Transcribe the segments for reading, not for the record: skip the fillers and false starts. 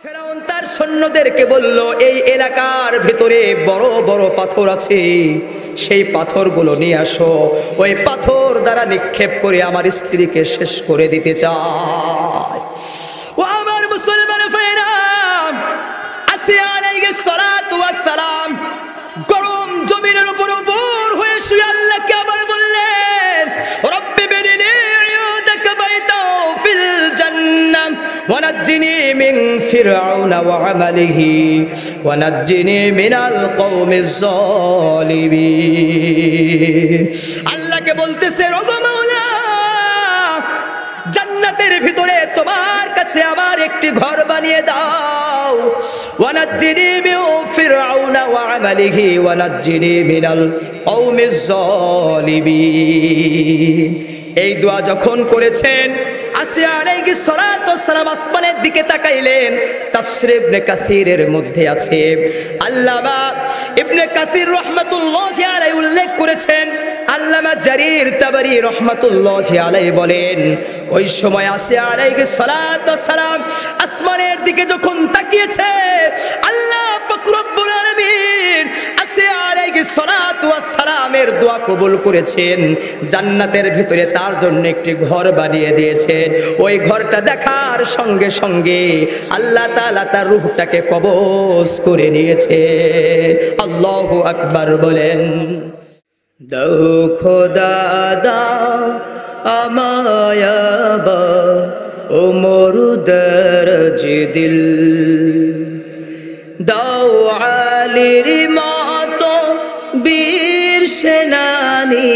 ফেরাউন তার সৈন্যদেরকে বলল, এই এলাকার ভিতরে বড় বড় পাথর আছে, সেই পাথরগুলো নিয়ে আসো। ওই পাথর দ্বারা নিক্ষেপ করে আমার স্ত্রীকে শেষ করে দিতে চায়। ও আমার মুসলমান ভাইরা, আসিয়া আলাইহিস সালাতু ওয়াস সালাম গরম জমিনের উপর উপর হয়ে শুয়ে আল্লাহকে আবার বললেন, রব্বি বিনিলি ইউদাকা বাইতা ফিল জান্নাহ ওয়ানাজ্জিনি মিন ফিরআউন ওয়া আমালিহি ওয়ানাজ্জিনি মিনাল কওমিজ জালিমিন। আল্লাহকে বলতেছে, ওগো মাওলা, জান্নাতের ভিতরে তোমার কাছে আমার একটি ঘর বানিয়ে দাও। ওয়ানাজ্জিনি মিন ফিরআউন ওয়া আমালিহি ওয়ানাজ্জিনি মিনাল কওমিজ জালিমিন। এই দোয়া যখন করেছেন, আসিয়া আলাইহিস সালাতু ওয়াস সালাম আসমানের দিকে তাকাইলেন। তাফসীর ইবনে কাসিরের মধ্যে আছে, আল্লামা ইবনে কাসির রাহমাতুল্লাহি আলাইহি উল্লেখ করেছেন, আল্লামা জারির তাবারি রাহমাতুল্লাহি আলাইহি বলেন, ওই সময় আসিয়া আলাইহিস সালাতু ওয়াস সালাম আসমানের দিকে যখন তাকিয়েছে, আল্লাহ পাক রব্বুল আলামিন আসিয়া আলাইহিস সালাতু ওয়াস সালামের দোয়া কবুল করেছেন। জান্নাতের ভিতরে তার জন্য একটি ঘর বানিয়ে দিয়েছেন। ওই ঘরটা দেখার সঙ্গে সঙ্গে আল্লাহ তাআলা তার রূহটাকে কবজ করে নিয়েছে। আল্লাহু আকবার বলেন। দাও খোদা দাও আমায় ওমর দরজ দিল, দাও আলীর মতো বীর সেনানী,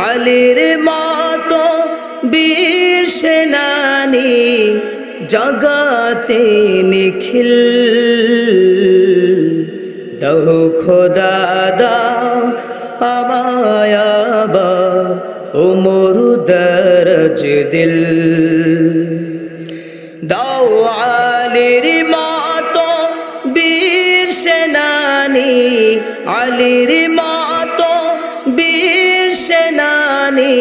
আলীর মতো বীর সেনানী জগতে নিখিল, দাও খোদা দাও আমায় ওমর দরজ দিল, দাও আলীর মতো বীর সেনানী, আলীর মতো বীর সেনানী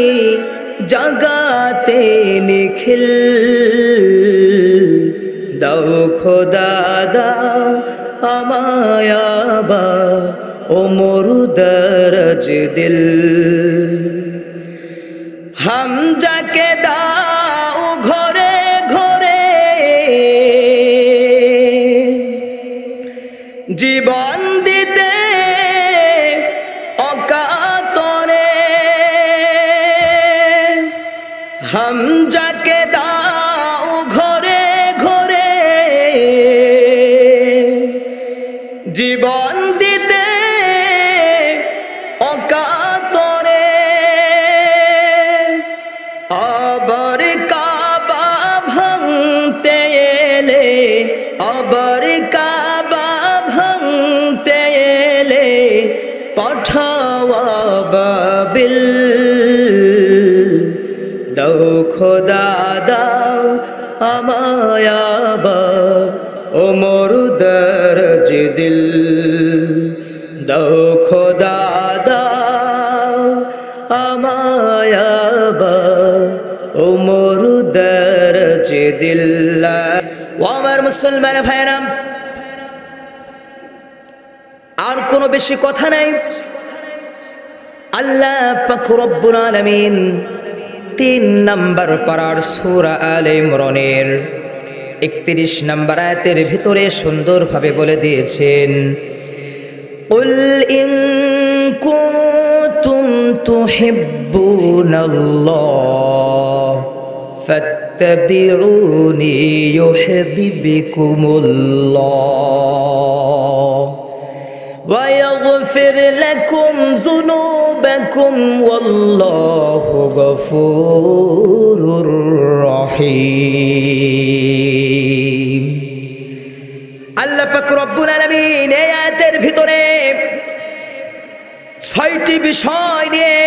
জগতে নিখিল, দাও খোদা দাও আমায় ওমর দরজ দিল, হামজাকে দাও ঘরে ঘরে জীবন দিতে অকাতরে, হামজাকে দাও ঘরে ঘরে জীবন দিতে অকাতরে, আবার কাবা ভাঙতে এলে, আবার কাবা ভাঙতে এলে পাঠাও আবাবিল, দাও খোদা দাও আমায় ওমর দরজ দিল, দাও খোদা দাও আমায় ওমর দরজ দিল। ও আমার মুসলমান ভাইরা, আর কোনো বেশি কথা নাই। আল্লাহ পাক রব্বুল আলামিন 3 নম্বর পারার সূরা আলে ইমরানের 31 নম্বর আয়াতের ভিতরে সুন্দরভাবে বলে দিয়েছেন, কুল ইন কুনতুম তুহিব্বুনাল্লাহ ফাত্তাবিউনি ইউহিব্বুকুমুল্লাহ ওয়া ইয়াগফির লাকুম যুনুবাকুম ওয়াল্লাহু গফুরুর রহিম। আল্লাহ পাক রব্বুল আলামিন এই আয়াতের ভিতরে 6টি বিষয় নিয়ে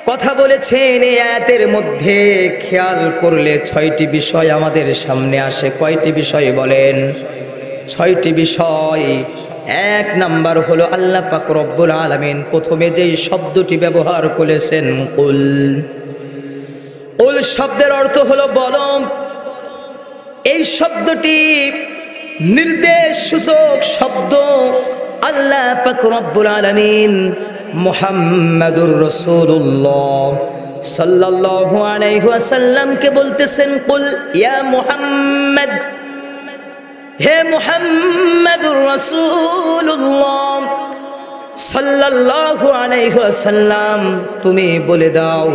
কথা বলেছেন। এই আয়াতের মধ্যে খেয়াল করলে 6টি বিষয় আমাদের সামনে আসে। কয়টি বিষয় বলেন? 6টি বিষয়। 1 নাম্বার হলো আল্লাহ পাক রব্বুল আলামিন প্রথমে যেই শব্দটি ব্যবহার করেছেন কুল। কুল শব্দের অর্থ হলো বলো। এই শব্দটি নির্দেশ সূচক শব্দ। আল্লাহ পাক রব্বুল আলামিন মুহাম্মাদুর রাসূলুল্লাহ সাল্লাল্লাহু আলাইহি ওয়াসাল্লামকে বলতেছেন, কুল ইয়া মুহাম্মদ, হে মুহাম্মাদুর রাসূলুল্লাহ সাল্লাল্লাহু আলাইহি ওয়াসাল্লাম, তুমি বলে দাও।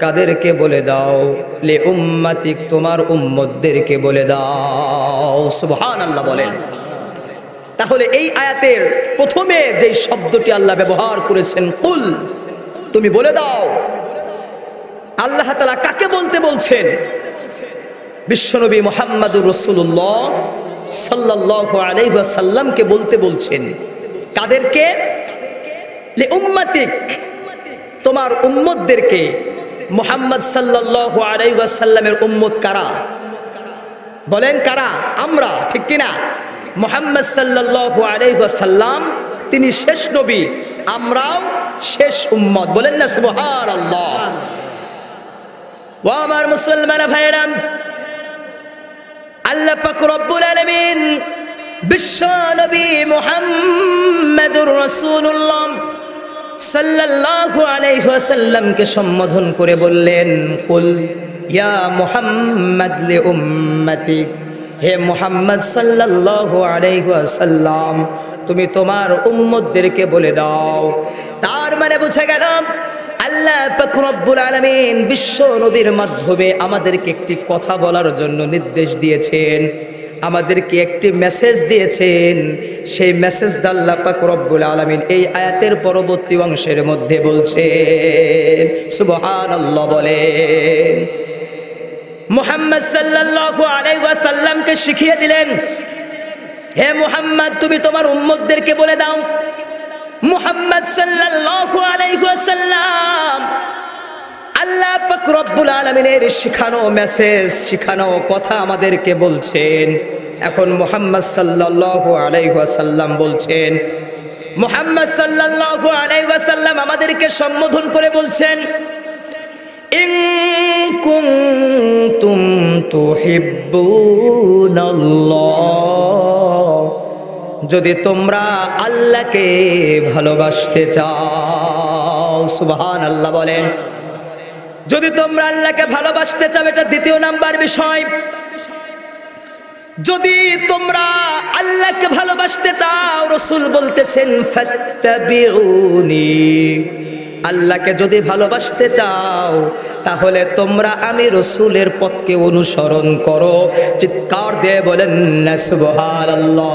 কাদেরকে বলে দাও? লে উম্মাতিক, তোমার উম্মতদেরকে বলে দাও। সুবহানাল্লাহ বলেন। তাহলে এই আয়াতের প্রথমে যে শব্দটি আল্লাহ ব্যবহার করেছেন কুল, তুমি বলে দাও, আল্লাহ তাআলা কাকে বলতে বলছেন? বিশ্বনবী মুহাম্মদুর রাসূলুল্লাহ সাল্লাল্লাহু আলাইহি ওয়াসাল্লামকে বলতে বলছেন। কাদেরকে? লি উম্মাতিক, তোমার উম্মতদেরকে। মুহাম্মদ সাল্লাল্লাহু আলাইহি ওয়াসাল্লামের উম্মত কারা? বলেন কারা? আমরা, ঠিক কিনা? মুহাম্মদ সাল্লাল্লাহু আলাইহি ওয়াসাল্লাম তিনি শেষ নবী, আমরাও শেষ উম্মত। বলেন না সুবহানাল্লাহ। ওয়া আমার মুসলমান ভাইরা, আল্লাহ পাক রব্বুল আলামিন বিশ্ব নবী মুহাম্মদুর রাসূলুল্লাহ সাল্লাল্লাহু আলাইহি ওয়াসাল্লামকে সম্বোধন করে বললেন, কুল ইয়া মুহাম্মদ লি উম্মতিক, হে মুহাম্মদ সাল্লাল্লাহু আলাইহি ওয়াসাল্লাম, তুমি তোমার উম্মতদেরকে বলে দাও। তার মানে বুঝে গেল আল্লাহ পাক রব্বুল আলামিন বিশ্ব নবীর মাধ্যমে আমাদেরকে একটি কথা বলার জন্য নির্দেশ দিয়েছেন, আমাদেরকে একটি মেসেজ দিয়েছেন। সেই মেসেজ আল্লাহ পাক রব্বুল আলামিন এই আয়াতের পরবর্তী অংশের মধ্যে বলছেন। সুবহানাল্লাহ বলেন। মুহাম্মদ সাল্লাল্লাহু আলাইহি ওয়াসাল্লামকে শিখিয়ে দিলেন, হে মুহাম্মদ, তুমি তোমার উম্মতদেরকে বলে দাও। মুহাম্মদ সাল্লাল্লাহু আলাইহি ওয়াসাল্লাম আল্লাহ পাক রব্বুল আলামিনের শিখানো মেসেজ, শিখানো কথা আমাদেরকে বলছেন। এখন মুহাম্মদ সাল্লাল্লাহু আলাইহি ওয়াসাল্লাম বলছেন, মুহাম্মদ সাল্লাল্লাহু আলাইহি ওয়াসাল্লাম আমাদেরকে সম্বোধন করে বলছেন, ইন কুনতুম তুহিব্বুনাল্লাহ, যদি তোমরা আল্লাহকে ভালোবাসতে চাও। সুবহানাল্লাহ বলেন। যদি তোমরা আল্লাহকে ভালোবাসতে চাও, এটা দ্বিতীয় নাম্বার বিষয়। যদি তোমরা আল্লাহকে ভালোবাসতে চাও, রাসূল বলতেছেন ফাত্তাবিউনি, আল্লাহকে যদি ভালোবাসতে চাও তাহলে তোমরা আমি রাসূলের পথকে অনুসরণ করো। চিৎকার দিয়ে বলেন না সুবহানাল্লাহ।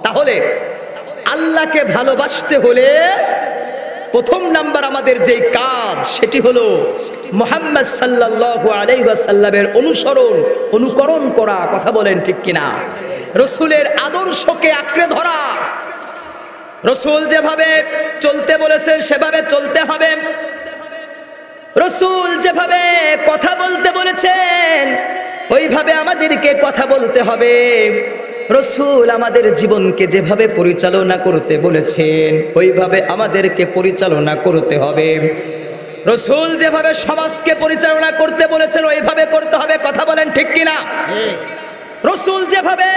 তাহলে আল্লাহকে ভালোবাসতে হলে প্রথম নাম্বার আমাদের যে কাজ, সেটি হলো মুহাম্মদ সাল্লাল্লাহু আলাইহি ওয়াসাল্লামের অনুকরণ করা। কথা বলেন ঠিক কিনা? রাসূলের আদর্শকে আঁকড়ে ধরা। রাসূল যেভাবে চলতে বলেছেন সেভাবে চলতে হবে। রাসূল যেভাবে কথা বলতে বলেছেন ওইভাবে আমাদেরকে কথা বলতে হবে। রাসূল আমাদের জীবনকে যেভাবে পরিচালনা করতে বলেছেন ওইভাবে আমাদেরকে পরিচালনা করতে হবে। রাসূল যেভাবে সমাজকে পরিচালনা করতে বলেছেন ওইভাবে করতে হবে। কথা বলেন ঠিক কিনা? রাসূল যেভাবে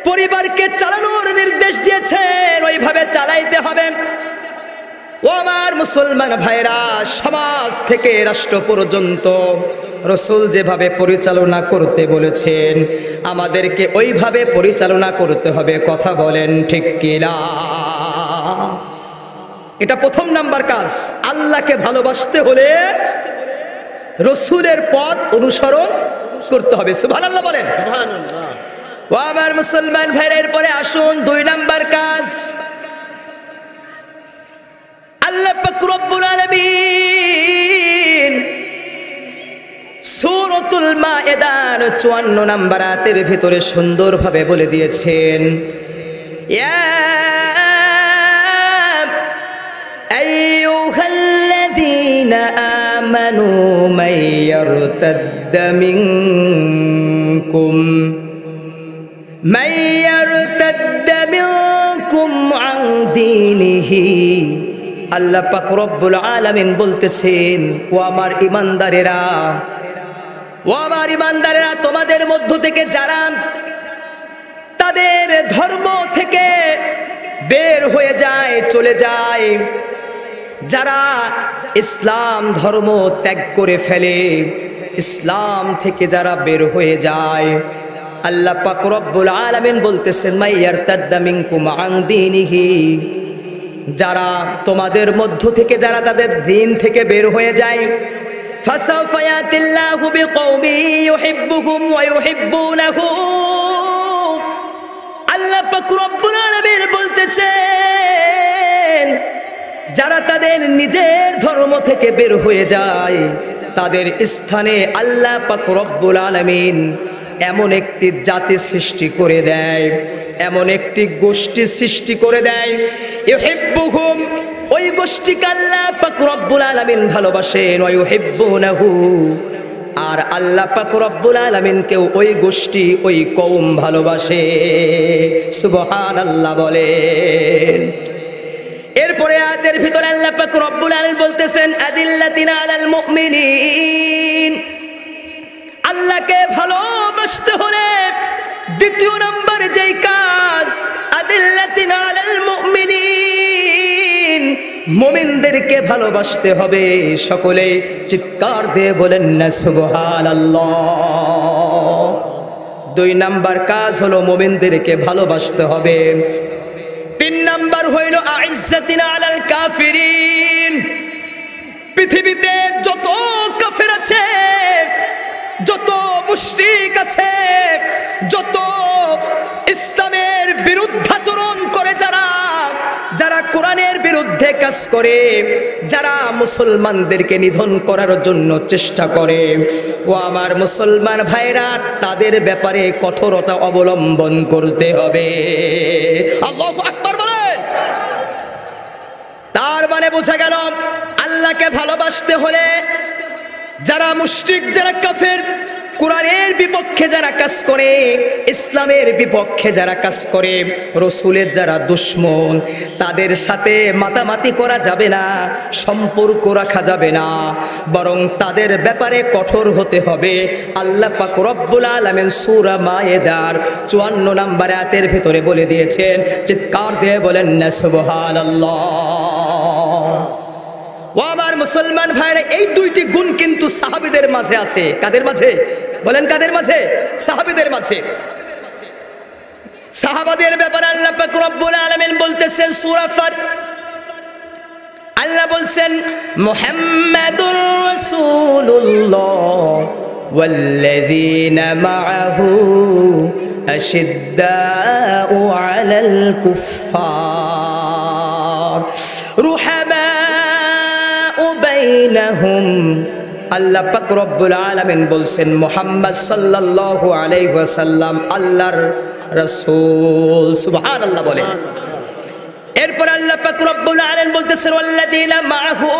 পরিবারকে চালানোর নির্দেশ দিয়েছেন ওইভাবে চালাইতে হবে। ও আমার মুসলমান ভাইরা, সমাজ থেকে রাষ্ট্র পর্যন্ত রাসূল যেভাবে পরিচালনা করতে বলেছেন আমাদেরকে ওইভাবে পরিচালনা করতে হবে। কথা বলেন ঠিক কিনা? এটা প্রথম নাম্বার কাজ। আল্লাহকে ভালোবাসতে হলে রাসূলের পথ অনুসরণ করতে হবে। সুবহানাল্লাহ বলেন। সুবহানাল্লাহ। ও আমার মুসলমান ভাইরা, এরপরে আসুন দুই নাম্বার কাজ। আল্লাহ পাক রব্বুল আলামিন সূরাতুল মায়েদার 54 নম্বর আয়াতের ভিতরে সুন্দরভাবে বলে দিয়েছেন, ইয়া আইয়ুহাল্লাযীনা আমানু মাইয়ারতাদ্দা মিনকুম আন দীনিহি। আল্লাহ পাক রব্বুল আলামিন বলতেছেন, ও আমার ঈমানদারেরা, ও আমার ইমানদারেরা, তোমাদের মধ্য থেকে যারা তাদের ধর্ম থেকে বের হয়ে যায়, চলে যায়, যারা ইসলাম ধর্ম ত্যাগ করে ফেলে, ইসলাম থেকে যারা বের হয়ে যায়, আল্লাহ পাক রব্বুল আলামিন বলতেছেন মাইয়ারতাদ্দা মিনকুম আন দীনিহি, যারা তোমাদের মধ্য থেকে যারা তাদের দ্বীন থেকে বের হয়ে যায়, ফাসাউফা ইয়াতিল্লাহু বিকওমি ইউহিব্বুহুম ওয়া ইউহিব্বুনাহু, আল্লাহ পাক রব্বুল আলামিন বলতেছেন যারা তাদের নিজের ধর্ম থেকে বের হয়ে যায়, তাদের স্থানে আল্লাহ পাক রব্বুল আলামিন এমন একটি জাতি সৃষ্টি করে দেয়, এমন একটি গোষ্ঠী সৃষ্টি করে দেয়, ইউহিব্বুহুম, ওই গোষ্ঠীকে আল্লাহ পাক রব্বুল আলামিন ভালোবাসেন, ওয়া ইউহিব্বুনাহু, আর আল্লাহ পাক রব্বুল আলামিনকেও ওই গোষ্ঠী ওই কওম ভালোবাসে। সুবহানাল্লাহ বলেন। এরপরে আয়াতের ভিতরে আল্লাহ পাক রব্বুল আলামিন বলতেছেন আদিল্লাতিনা আলাল মুমিনিন, আল্লাহকে ভালোবাসতে হলে দ্বিতীয় নম্বর যেই কাজ, আদিল্লাতিনা আলাল মুমিনিন, মুমিনদেরকে ভালোবাসতে হবে। সকলে চিৎকার দিয়ে বলেন না সুবহানাল্লাহ। দুই নাম্বার কাজ হলো মুমিনদেরকে ভালোবাসতে হবে। তিন নাম্বার হইল আইজ্জাতিনা আলাল কাফিরিন, পৃথিবীতে যত কাফের আছে, যত মুশরিক আছে, যত ইসলামের বিরুদ্ধাচরণ করে, যারা যারা কোরআনের বিরুদ্ধে কাজ করে, যারা মুসলমানদেরকে নিধন করার জন্য চেষ্টা করে, ও আমার মুসলমান ভাইরা, তাদের ব্যাপারে কঠোরতা অবলম্বন করতে হবে। আল্লাহু আকবার বলেন। তার মানে বোঝা গেল আল্লাহকে ভালোবাসতে হলে যারা মুশরিক, যারা কাফের, কোরআনের বিপক্ষে যারা কাজ করে, ইসলামের বিপক্ষে যারা কাজ করে, রসুলের যারা দুশমন, তাদের সাথে মাতামাতি করা যাবে না, সম্পর্ক রাখা যাবে না, বরং তাদের ব্যাপারে কঠোর হতে হবে। আল্লাহ পাক রব্বুল আলামিন সূরা মায়েদার 54 নম্বর আয়াতের ভিতরে বলে দিয়েছেন, চিৎকার দিয়ে বলেন না সুবহানাল্লাহ। ও আমার মুসলমান ভাইরা, এই দুইটি গুণ কিন্তু সাহাবীদের মাঝে আছে। কাদের মাঝে বলেন? কাদের মাঝে? সাহাবীদের মাঝে। সাহাবাদের ব্যাপারে আল্লাহ পাক রব্বুল আলামিন বলতেছেন সূরা ফাত, আল্লাহ বলছেন মুহাম্মাদুর রাসূলুল্লাহ ওয়াল্লাযীনা মাআহু আশিদ্দাউ আলাল কুফফার রুহামাউ বাইনাহুম। আল্লাহ পাক রব্বুল আলামিন বলছেন মুহাম্মদ সাল্লাল্লাহু আলাইহি ওয়াসাল্লাম আল্লাহর রাসূল। সুবহানাল্লাহ বলেন। এরপর আল্লাহ পাক রব্বুল আলামিন বলতেছেন ওয়াল্লাযীনা মাআহু,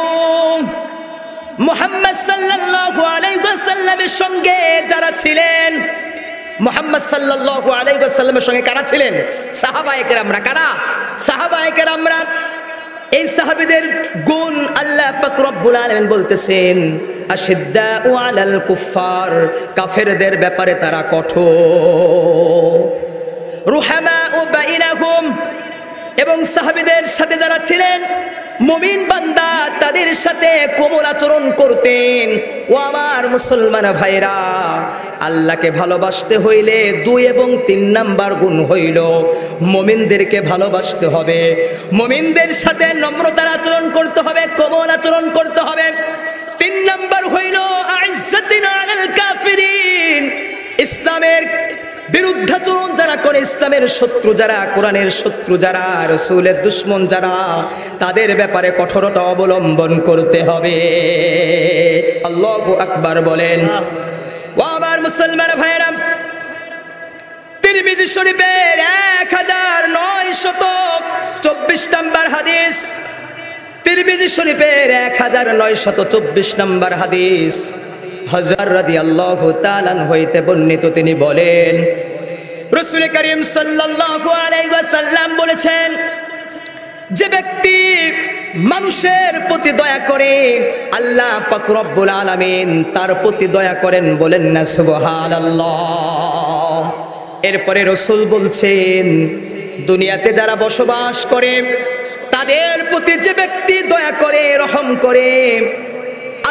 মুহাম্মদ সাল্লাল্লাহু আলাইহি ওয়াসাল্লামের সঙ্গে যারা ছিলেন, মুহাম্মদ সাল্লাল্লাহু আলাইহি ওয়াসাল্লামের সঙ্গে কারা ছিলেন? সাহাবায়ে কেরামরা। কারা? সাহাবায়ে কেরামরা। এই সাহাবীদের গুণ আল্লাহ পাক রব্বুল আলামিন বলতেছেন আশিদ্দাউ আলাল কুফফার, কাফেরদের ব্যাপারে তারা কঠোর। রুহামাউ বাইনাহুম, এবং সাহাবীদের সাথে যারা ছিলেন মুমিন বান্দা, তাদের সাথে কোমল আচরণ করতেন। ও আমার মুসলমান ভাইরা, আল্লাহকে ভালোবাসতে হইলে 2 এবং 3 নাম্বার গুণ হইল মুমিনদেরকে ভালোবাসতে হবে, মুমিনদের সাথে নম্রতার আচরণ করতে হবে, কোমল আচরণ করতে হবে। 3 নাম্বার হইল আইজ্জাতিনা আলাল কাফিরিন, ইসলামের বিরুদ্ধাচরণ যারা করে, ইসলামের শত্রু যারা, কোরআনের শত্রু যারা, রাসূলের দুশমন যারা, তাদের ব্যাপারে কঠোরতা অবলম্বন করতে হবে। আল্লাহু আকবার বলেন। ও আমার মুসলমান ভাইরা, তিরমিজি শরীফের 1924 নম্বর হাদিস, তিরমিজি শরীফের 1924 নম্বর হাদিস, হযরত রাদিয়াল্লাহু তাআলা হইতে বর্ণিত, তিনি বলেন রাসূল করিম সাল্লাল্লাহু আলাইহি ওয়াসাল্লাম বলেছেন, যে ব্যক্তি মানুষের প্রতি দয়া করে, আল্লাহ পাক রব্বুল আলামিন তার প্রতি দয়া করেন, বলেন না সুবহানাল্লাহ। এরপরে রাসূল বলছেন, দুনিয়াতে যারা বসবাস করে তাদের প্রতি যে ব্যক্তি দয়া করে, রহম করে,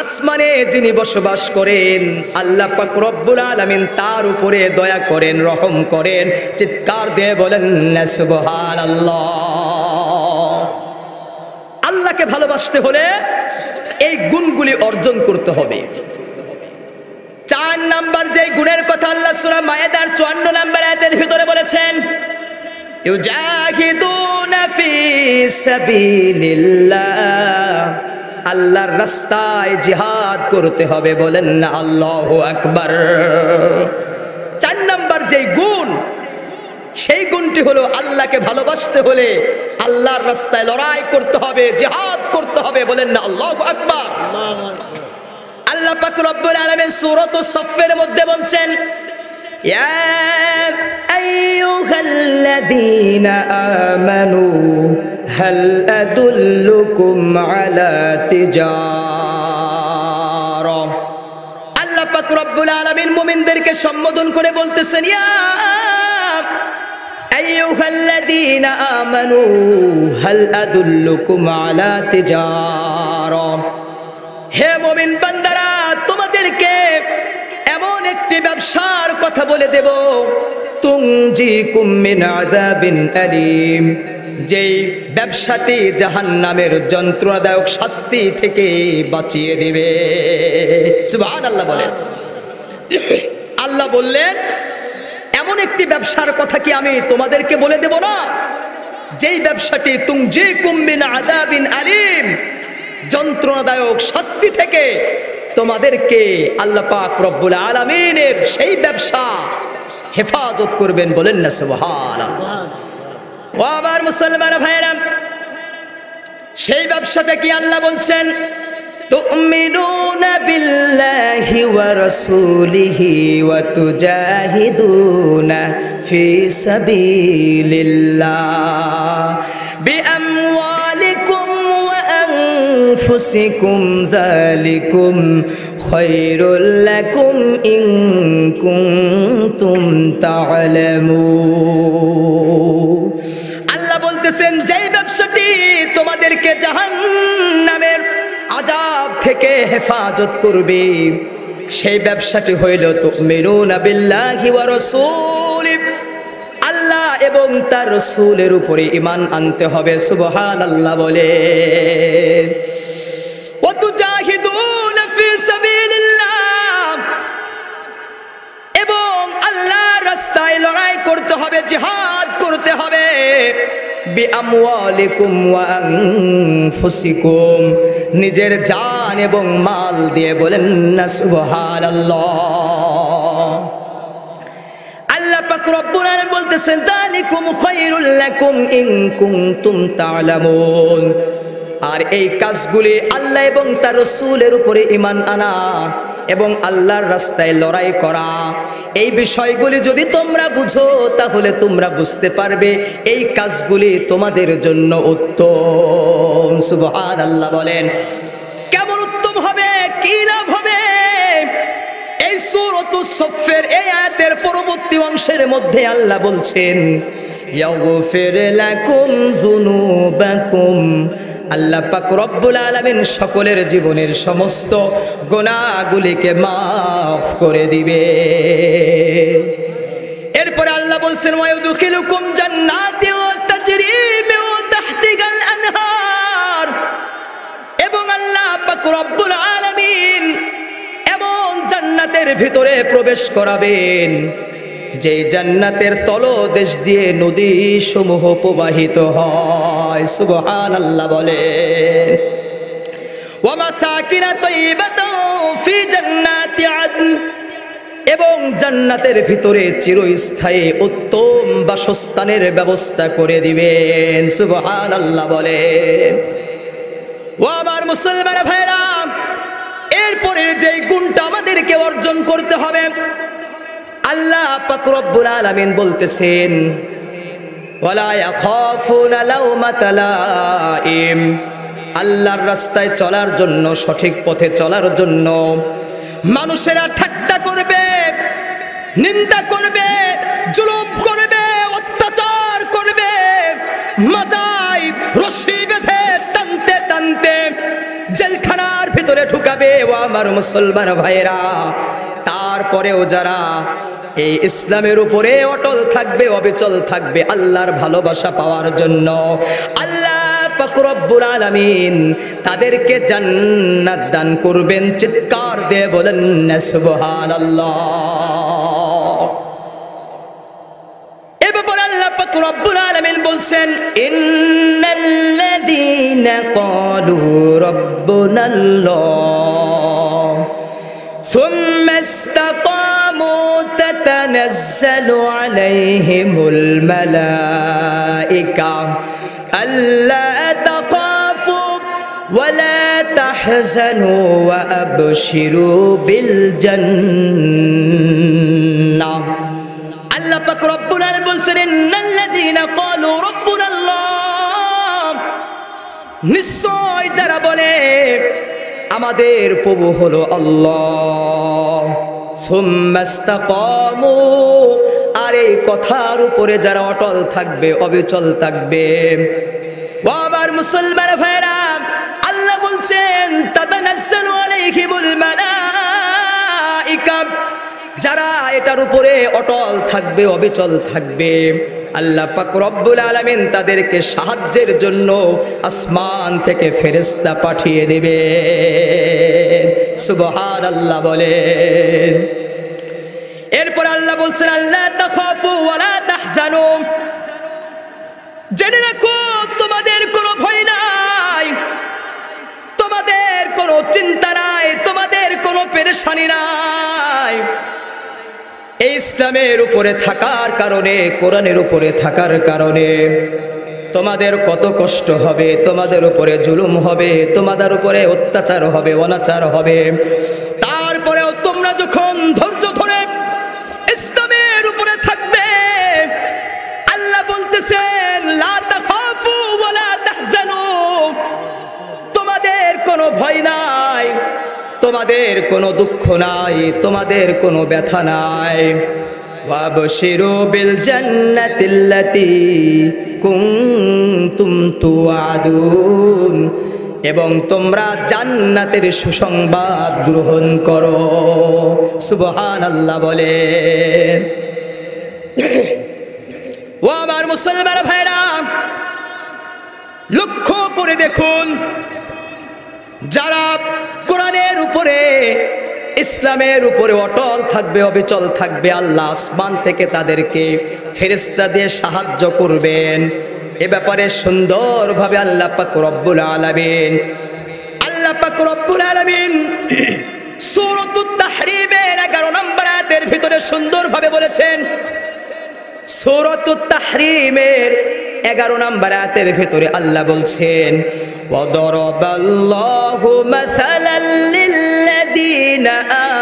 আসমানে যিনি বসবাস করেন আল্লাহ পাক রব্বুল আলামিন তার উপরে দয়া করেন, রহম করেন। চিৎকার দিয়ে বলেন না সুবহানাল্লাহ। আল্লাহকে ভালোবাসতে হলে এই গুণগুলি অর্জন করতে হবে। 4 নাম্বার যে গুণের কথা আল্লাহ সূরা মায়েদার 54 নম্বর আয়াতের ভিতরে বলেছেন, ইউজাহিদুনা ফি সাবিলিল্লাহ, আল্লাহর রাস্তায় জিহাদ করতে হবে, বলেন না আল্লাহু আকবার। 4 নাম্বার যে গুণ, সেই গুণটি হলো আল্লাহকে ভালোবাসতে হলে আল্লাহর রাস্তায় লড়াই করতে হবে, জিহাদ করতে হবে, বলেন না আল্লাহু আকবার। আল্লাহ পাক রব্বুল আলামিন সূরাতুস সাফের মধ্যে বলছেন, ইয়া আইয়ুহাল্লাযীনা আমানু হাল আদুল্লুকুম আলা তিজারা। আল্লাহ পাক রব্বুল আলামিন মুমিনদেরকে সম্বোধন করে বলতেছেন, ইয়া আইয়ুহাল্লাযীনা আমানু হাল আদুল্লুকুম আলা তিজারা। হে মুমিন বান্দারা, তোমাদেরকে এমন একটি ব্যবসার কথা বলে দেব, তুনজিকুম মিন আযাবিন আলীম, যেই ব্যবসাটি জাহান্নামের যন্ত্রণাদায়ক শাস্তি থেকে বাঁচিয়ে দিবে। সুবহানাল্লাহ বলেন। আল্লাহ বললেন, এমন একটি ব্যবসার কথা কি আমি তোমাদেরকে বলে দেব না, যেই ব্যবসাটি তুনজিকুম মিন আযাবিন আলীম, যন্ত্রণাদায়ক শাস্তি থেকে তোমাদেরকে আল্লাহ পাক রব্বুল আলামিনের সেই ব্যবসা হেফাজত করবেন, বলেন না সুবহানাল্লাহ। ও আমার মুসলমান ভাইরা, সেই ব্যবসাটা কি আল্লাহ বলছেন, তুমিনুনা বিল্লাহি ওয়া রাসূলিহি ওয়া তুজাহিদুনা ফি সাবিলিল্লাহ বিআমওয়ালিকুম ওয়া আনফুসিকুম, যালিকুম খায়রুল লাকুম ইন কুনতুম তা'লামুন। আল্লাহ বলতেছেন, যেই ব্যবসাটি তোমাদেরকে জাহান্নামের আযাব থেকে হেফাজত করবে, সেই ব্যবসাটি হইল তুমিনুনা বিল্লাহি ওয়া রাসূলিহি, আল্লাহ এবং তার রাসূলের উপরে ঈমান আনতে হবে। সুবহানাল্লাহ বলে। ওয়া তুজাহিদুনা ফি সাবিলিল্লাহ, এবং আল্লাহর রাস্তায় লড়াই করতে হবে, জিহাদ করতে হবে। বিআমওয়ালিকুম ওয়া আনফুসিকুম, নিজের জান এবং মাল দিয়ে, বলেন না সুবহানাল্লাহ। আল্লাহ পাক রব্বুল আলামিন বলতেছেন, যালিকুম খায়রুল লাকুম ইন কুনতুম তা'লামুন। আর এই কাজগুলি আল্লাহ এবং তার রাসূলের উপরে ঈমান আনা এবং আল্লাহর রাস্তায় লড়াই করা, এই বিষয়গুলি যদি তোমরা বুঝো তাহলে তোমরা বুঝতে পারবে এই কাজগুলি তোমাদের জন্য উত্তম। সুবহানাল্লাহ বলেন। কেমন উত্তম হবে, কি লাভ হবে? এই সূরাতুস সাফের এই আয়াতের পরবর্তী অংশের মধ্যে আল্লাহ বলছেন, ইয়াগফির লাকুম যুনুবাকুম, আল্লাহ পাক রব্বুল আলামিন সকলের জীবনের সমস্ত গুনাহগুলিকে মাফ করে দিবে। এরপরে আল্লাহ বলছেন, ওয়া ইউদখিলুকুম জান্নাতিন তাজরি মিন তাহতিহাল আনহার, এবং আল্লাহ পাক রব্বুল আলামিন এমন জান্নাতের ভিতরে প্রবেশ করাবেন, যে জান্নাতের তলদেশ দিয়ে নদী সমূহ প্রবাহিত হয়। সুবহানাল্লাহ বলেন। ওয়া মাসাকিনা তাইয়্যিবাতান ফি জান্নাতি আদন, এবং জান্নাতের ভিতরে চিরস্থায়ী উত্তম বাসস্থানের ব্যবস্থা করে দিবেন। সুবহানাল্লাহ বলেন। ও আমার মুসলমান ভাইরা, এরপরে যে গুণটা আমাদেরকে অর্জন করতে হবে, আল্লাহ পাক রব্বুল আলামিন বলতেছেন, ওয়ালা ইয়াখাফুনা লাওমাতা লাইম, আল্লাহর রাস্তায় চলার জন্য, সঠিক পথে চলার জন্য মানুষেরা ঠাট্টা করবে, নিন্দা করবে, জুলুম করবে, অত্যাচার করবে, মাথায় রশি বেঁধে টানতে টানতে জেলখানার ভিতরে ঢুকাবে। ও আমার মুসলমান ভাইরা, তারপরেও যারা এই ইসলামের উপরে অটল থাকবে, অবিচল থাকবে আল্লাহর ভালোবাসা পাওয়ার জন্য, আল্লাহ পাক রব্বুল আলামিন তাদেরকে জান্নাত দান করবেন। চিৎকার দিয়ে বলেন না সুবহানাল্লাহ। এবার আল্লাহ পাক রব্বুল আলামিন বলছেন, ইন্নাল্লাযীনা ক্বালু রাব্বুনাল্লাহ সুম্মা ইসতাকামু তাতানাজ্জালু আলাইহিমুল মালায়েকা আল্লা তাখাফু ওয়া লা তাহজানু ওয়া আবশিরু বিল জান্নাহ। আল্লাহ পাক রব্বুল আলামিন বলছেন, ইন্নাল্লাযীনা ক্বালু রাব্বুনাল্লাহ, নিশ্চয় যারা বলে আমাদের প্রভু হলো আল্লাহ, সুম্মা ইসতাকামু, আর এই কথার উপরে যারা অটল থাকবে, অবিচল থাকবে। ও আমার মুসলমান ভাইরা, আল্লাহ বলছেন তাতানাজ্জালু আলাইহিমুল মালায়েকা, যারা এটার উপরে অটল থাকবে, অবিচল থাকবে, আল্লাহ পাক রব্বুল আলামিন তাদেরকে সাহায্যের জন্য আসমান থেকে ফেরেশতা পাঠিয়ে দেবে। সুবহানাল্লাহ বলেন। এরপর আল্লাহ বলছেন, আল্লাহ তাখাফু ওয়া লা তাহজানু, জেনে রাখো তোমাদের কোনো ভয় নাই, তোমাদের কোনো চিন্তা নাই, তোমাদের কোনো পেরেশানি নাই। এই ইসলামের উপরে থাকার কারণে, কোরআনের উপরে থাকার কারণে তোমাদের কত কষ্ট হবে, তোমাদের উপরে জুলুম হবে, তোমাদের উপরে অত্যাচার হবে, অনাচার হবে, তারপরেও তোমরা যখন ধৈর্য ধরে ইসলামের উপরে থাকবে, আল্লাহ বলতেছেন লা তাখাফু ওয়া লা তাহজানু, তোমাদের কোনো ভয় নাই, তোমাদের কোনো দুঃখ নাই, তোমাদের কোনো ব্যথা নাই। ওয়াবশিরু বিল জান্নাতিল্লাতী কুনতুম তুআদুন, এবং তোমরা জান্নাতের সুসংবাদ গ্রহণ করো। সুবহানাল্লাহ বলে। ও আমার মুসলমান ভাইরা, লক্ষ্য করে দেখুন, যারা কোরআনের উপরে, ইসলামের উপরে অটল থাকবে, অবিচল থাকবে, আল্লাহ আসমান থেকে তাদেরকে ফেরেশতা দিয়ে সাহায্য করবেন। এ ব্যাপারে সুন্দরভাবে আল্লাহ পাক রব্বুল আলামিন, আল্লাহ পাক রব্বুল আলামিন সূরাতুত তাহরীমের 11 নম্বর আয়াতের ভিতরে সুন্দরভাবে বলেছেন। সূরাতুত তাহরীমের 11 নম্বর আয়াতের ভিতরে আল্লাহ বলছেন, ওয়াদারাবাল্লাহু মাসালাল লিল্লাযীনা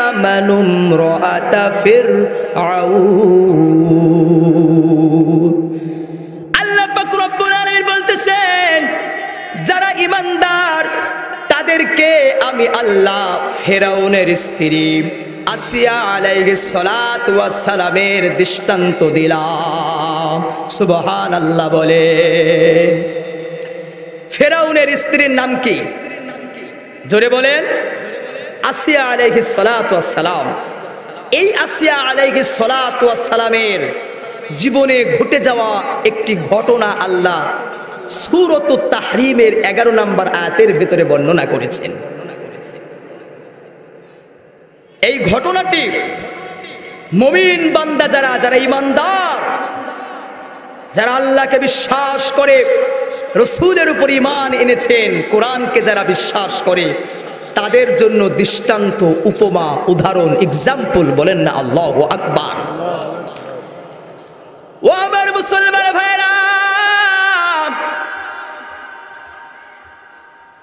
আমানু ইমরাআতা ফিরআউন। আল্লাহ পাক রব্বুল আলামিন বলতেছেন, যারা ঈমানদার তাদেরকে আমি আল্লাহ ফেরাউনের স্ত্রী আসিয়া আলাইহিস সালাতু ওয়াস সালামের দৃষ্টান্ত দিলাম। সুবহানাল্লাহ বলে। ফেরাউনের স্ত্রীর নাম কি? জোরে বলেন। আসিয়া আলাইহিস সালাতু ওয়াস সালাম। এই আসিয়া আলাইহিস সালাতু ওয়াস সালামের জীবনে ঘটে যাওয়া একটি ঘটনা আল্লাহ সূরাতুত তাহরীমের 11 নম্বর আয়াতের ভিতরে বর্ণনা করেছেন। এই ঘটনাটি মুমিন বান্দা যারা ঈমানদার, যারা আল্লাহকে বিশ্বাস করে, রাসূলের উপর ঈমান এনেছেন, কোরআনকে যারা বিশ্বাস করে, তাদের জন্য দৃষ্টান্ত, উপমা, উদাহরণ, এক্সাম্পল। বলেন না আল্লাহু আকবার। ও আমার মুসলমান ভাইরা,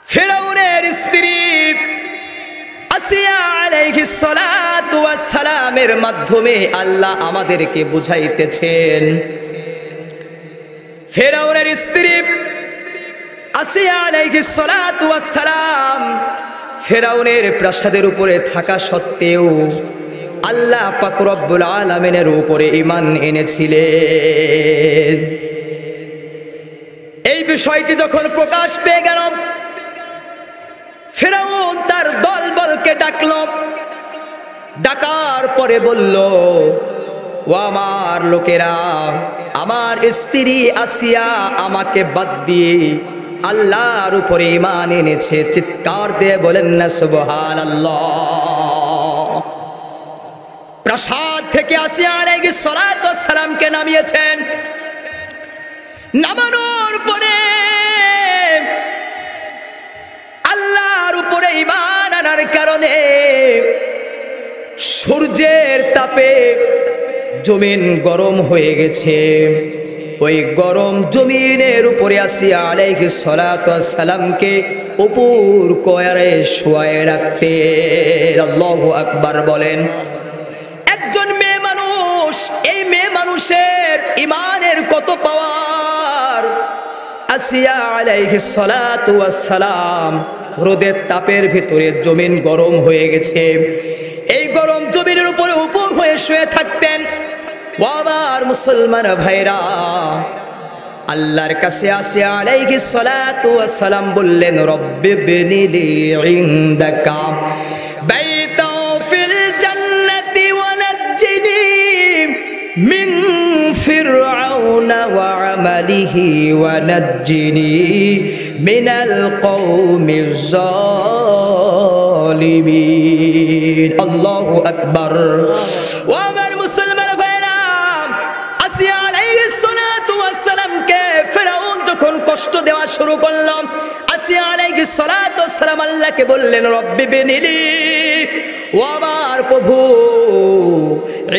ফেরাউনের স্ত্রী আসিয়া আলাইহিস সালাতু ওয়াস সালামের মাধ্যমে আল্লাহ আমাদেরকে বুঝাইতেছেন, ফেরাউনের স্ত্রী আসিয়া আলাইহিস সালাতু ওয়াস সালাম ফেরাউনের প্রাসাদের উপরে থাকা সত্ত্বেও আল্লাহ পাক রব্বুল আলামিনের উপরে ঈমান এনেছিলেন। এই বিষয়টি যখন প্রকাশ পেয়ে গেল, ফেরাউন তার দলবলকে ডাকল, ডাকার পরে বলল, ও আমার লোকেরা, আমার স্ত্রী আসিয়া আমাকে বাদ দিয়ে আল্লাহর উপরে ঈমান এনেছে। চিৎকার দিয়ে বলেন না সুবহানাল্লাহ। প্রাসাদ থেকে আসিয়া আলাইহিস সালাতু ওয়াস সালামকে নামিয়েছেন। নামানোর পরে আল্লাহর উপরে ঈমান আনার কারণে সূর্যের তাপে জমিন গরম হয়ে গেছে। ওই গরম জমিনের উপরে আসিয়া আলাইহিস সালাতু ওয়াস সালামকে উপর করে শুয়ায়ে রাখতেন। আল্লাহু আকবার বলেন। একজন মেয়ে মানুষ, এই মেয়ে মানুষের ঈমানের কত পাওয়ার! আসিয়া আলাইহিস সালাতু ওয়াস সালাম রোদের তাপের ভিতরে জমিন গরম হয়ে গেছে, এই গরম জমিনের উপরে উপর হয়ে শুয়ে থাকতেন। ও আমার মুসলমান ভাইরা, আল্লাহর কাছে আসিয়া আলাইহিস সালাতু ওয়াস সালাম বললেন, রব্বি বিনিলি ইনদাকা বাইতাও ফিল জান্নাতি ওয়া নাজ্জিনি মিন ফিরআউনা ওয়া আমালিহি ওয়া নাজ্জিনি মিনাল কওমিজ জালিমিন। আল্লাহু আকবার। ও আমার মুসলমান ভাইরা, আসিয়া আলাইহিস সালাতু ওয়াস সালামকে ফেরাউন যখন কষ্ট দেওয়া শুরু করল, আসিয়া আলাইহিস সালাতু ওয়াস সালাম আল্লাহকে বললেন, রব্বি বিনিলি, ও আমার প্রভু,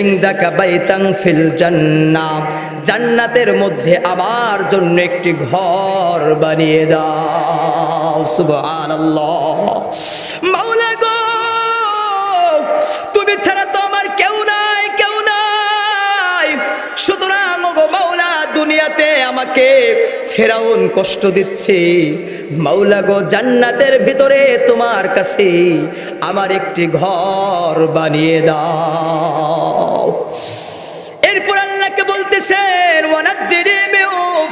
ইনদাকা বাইতান ফিল জান্নাহ, জান্নাতের মধ্যে আমার জন্য একটি ঘর বানিয়ে দাও। সুবহানাল্লাহ। মাওলা গো, তুমি ছাড়া তো আমার কেউ নাই, কেউ নাই। সুতরাং গো মাওলা, দুনিয়াতে আমাকে ফেরাউন কষ্ট দিচ্ছে, মাওলা গো জান্নাতের ভিতরে তোমার কাছে আমার একটি ঘর বানিয়ে দাও। এরপর আল্লাহকে বলতেছেন, ওয়ানাজ্জিনি মিন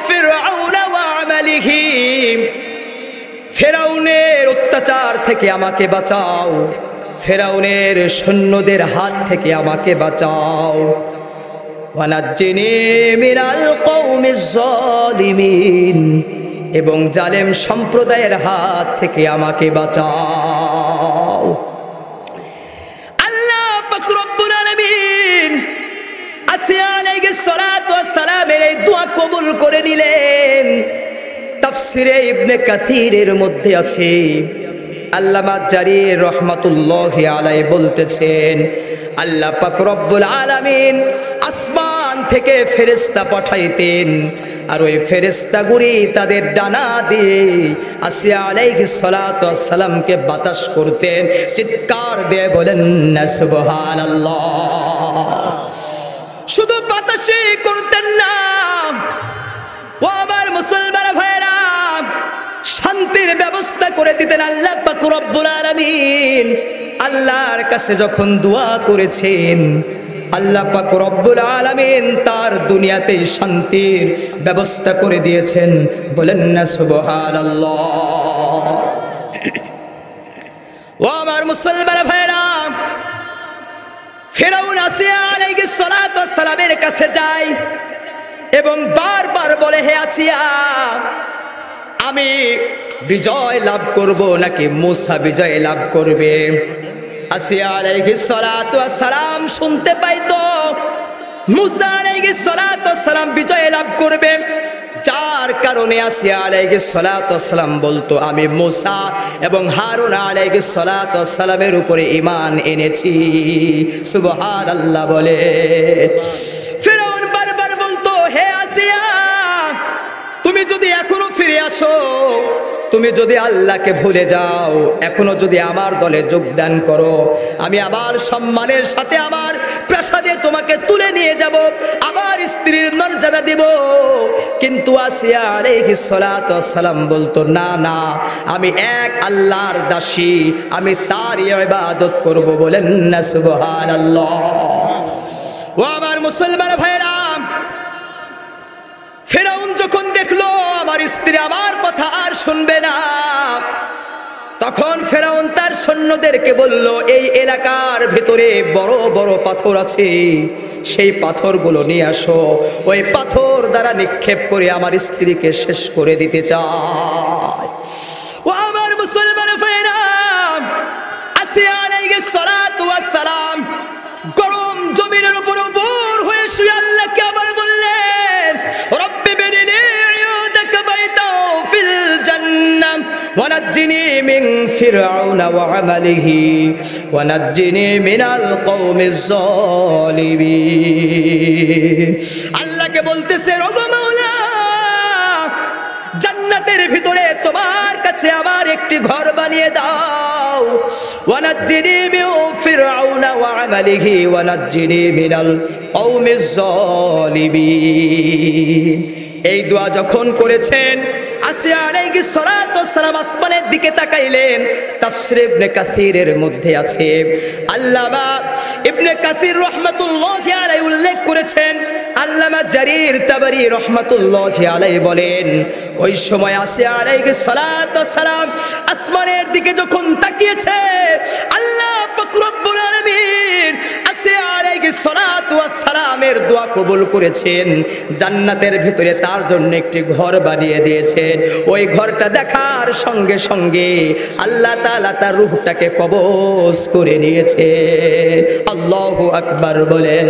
ফিরআউনা ওয়া আমালিহি, ফেরাউনের অত্যাচার থেকে আমাকে বাঁচাও, ফেরাউনের সৈন্যদের হাত থেকে আমাকে বাঁচাও। ওয়ানাজ্জিনি মিনাল কওমিজ জালিমিন, এবং জালেম সম্প্রদায়ের হাত থেকে আমাকে বাঁচাও। আল্লাহ পাক রব্বুল আলামিন আসিয়া আলাইহিস সালাতু ওয়াস সালামের এই দোয়া কবুল করে নিলেন। তাফসিরে ইবনে কাসিরের মধ্যে আছে, আল্লামা জারির রহমাতুল্লাহি আলাইহি বলতেছেন, আল্লাহ পাক রব্বুল আলামিন আসমান থেকে ফেরেশতা পাঠাইতেন, আর ওই ফেরেশতাগুলি তাদের ডানা দিয়ে আসিয়া আলাইহিস সালাতু ওয়াস সালামকে বাতাস করতেন। চিৎকার দিয়ে বলেন না সুবহানাল্লাহ। শুধু বাতাসই করতেন না, ও আমার মুসলমান ভাইরা, শান্তির ব্যবস্থা করে দিতেন আল্লাহ পাক রব্বুল আলামিন। আল্লাহর কাছে যখন দোয়া করেছেন, আল্লাহ পাক রব্বুল আলামিন তার দুনিয়াতে শান্তির ব্যবস্থা করে দিয়েছেন। বলেন না সুবহানাল্লাহ। ও আমার মুসলমান ভাইরা, ফিরআউন আসিয়া আলাইহিস সালাতু ওয়াস সালামের কাছে যায় এবং বারবার বলে, হে আসিয়া, আমি বিজয় লাভ করব নাকি মূসা বিজয় লাভ করবে? আসিয়া আলাইহিস সালাতু ওয়াস সালাম শুনতে পাইতো মূসা আলাইহিস সালাতু ওয়াস সালাম বিজয় লাভ করবে, যার কারণে আসিয়া আলাইহিস সালাতু ওয়াস সালাম বলতো, আমি মূসা এবং হারুন আলাইহিস সালাতু ওয়াস সালামের উপরে ঈমান এনেছি। সুবহানাল্লাহ বলে। ফিরআউন বারবার বলতো, হে আসিয়া, তুমি যদি এখনো ফিরে আসো, তুমি যদি আল্লাহকে ভুলে যাও, এখনো যদি আমার দলে যোগদান করো, আমি আবার সম্মানের সাথে আমার প্রাসাদে তোমাকে তুলে নিয়ে যাব, আবার স্ত্রীর মর্যাদা দিব। কিন্তু আসিয়া আলাইহিস সালাতু ওয়াস সালাম বলতো, না না, আমি এক আল্লাহর দাসী, আমি তারই ইবাদত করব। বলেন না সুবহানাল্লাহ। ও আমার মুসলমান ভাইরা, ফেরাউন যখন দেখলো আমার স্ত্রী আমার কথা আর শুনবে না, তখন ফেরাউন তার সৈন্যদেরকে বলল, এই এলাকার ভিতরে বড় বড় পাথর আছে, সেই পাথরগুলো নিয়ে আসো, ওই পাথর দ্বারা নিক্ষেপ করে আমার স্ত্রীকে শেষ করে দিতে চায়। ও আমার মুসলমান ভাইরা, আসিয়া আলাইহিস সালাতু ওয়াস সালাম গরম জমিনের উপর উপর হয়ে শুয়ে আল্লাহকে আবার বললেন, রব্বি বিনিলি ইউদাকা বাইতাও ফিল জান্নাহ ওয়ানাজ্জিনি মিন ফিরআউনা ওয়া আমালিহি ওয়ানাজ্জিনি মিনাল কওমিজ জালিমিন। আল্লাহকে বলতেছে, ওগো মাওলা, জান্নাতের ভিতরে তোমার কাছে আমার একটি ঘর বানিয়ে দাও, ওয়ানাজ্জিনি মিন ফিরআউনা ওয়া আমালিহি ওয়ানাজ্জিনি মিনাল কওমিজ জালিমিন। এই দোয়া যখন করেছেন, আসিয়া আলাইহিস সালাতু ওয়াস সালাম আসমানের দিকে তাকাইলেন। তাফসীর ইবনে কাসিরের মধ্যে আছে, আল্লামা ইবনে কাসির রাহমাতুল্লাহি আলাইহি উল্লেখ করেছেন, আল্লামা জারির তাবারি রাহমাতুল্লাহি আলাইহি বলেন, ওই সময় আসিয়া আলাইহিস সালাতু ওয়াস সালাম আসমানের দিকে যখন তাকিয়েছে, আল্লাহ পাক রব্বুল আলামিন আসিয়া আলাইহিস সালাতু ওয়াস সালামের দোয়া কবুল করেছেন, জান্নাতের ভিতরে তার জন্য একটি ঘর বানিয়ে দিয়েছেন। ওই ঘরটা দেখার সঙ্গে সঙ্গে আল্লাহ তাআলা তার রূহটাকে কবজ করে নিয়েছে। আল্লাহু আকবার বলেন।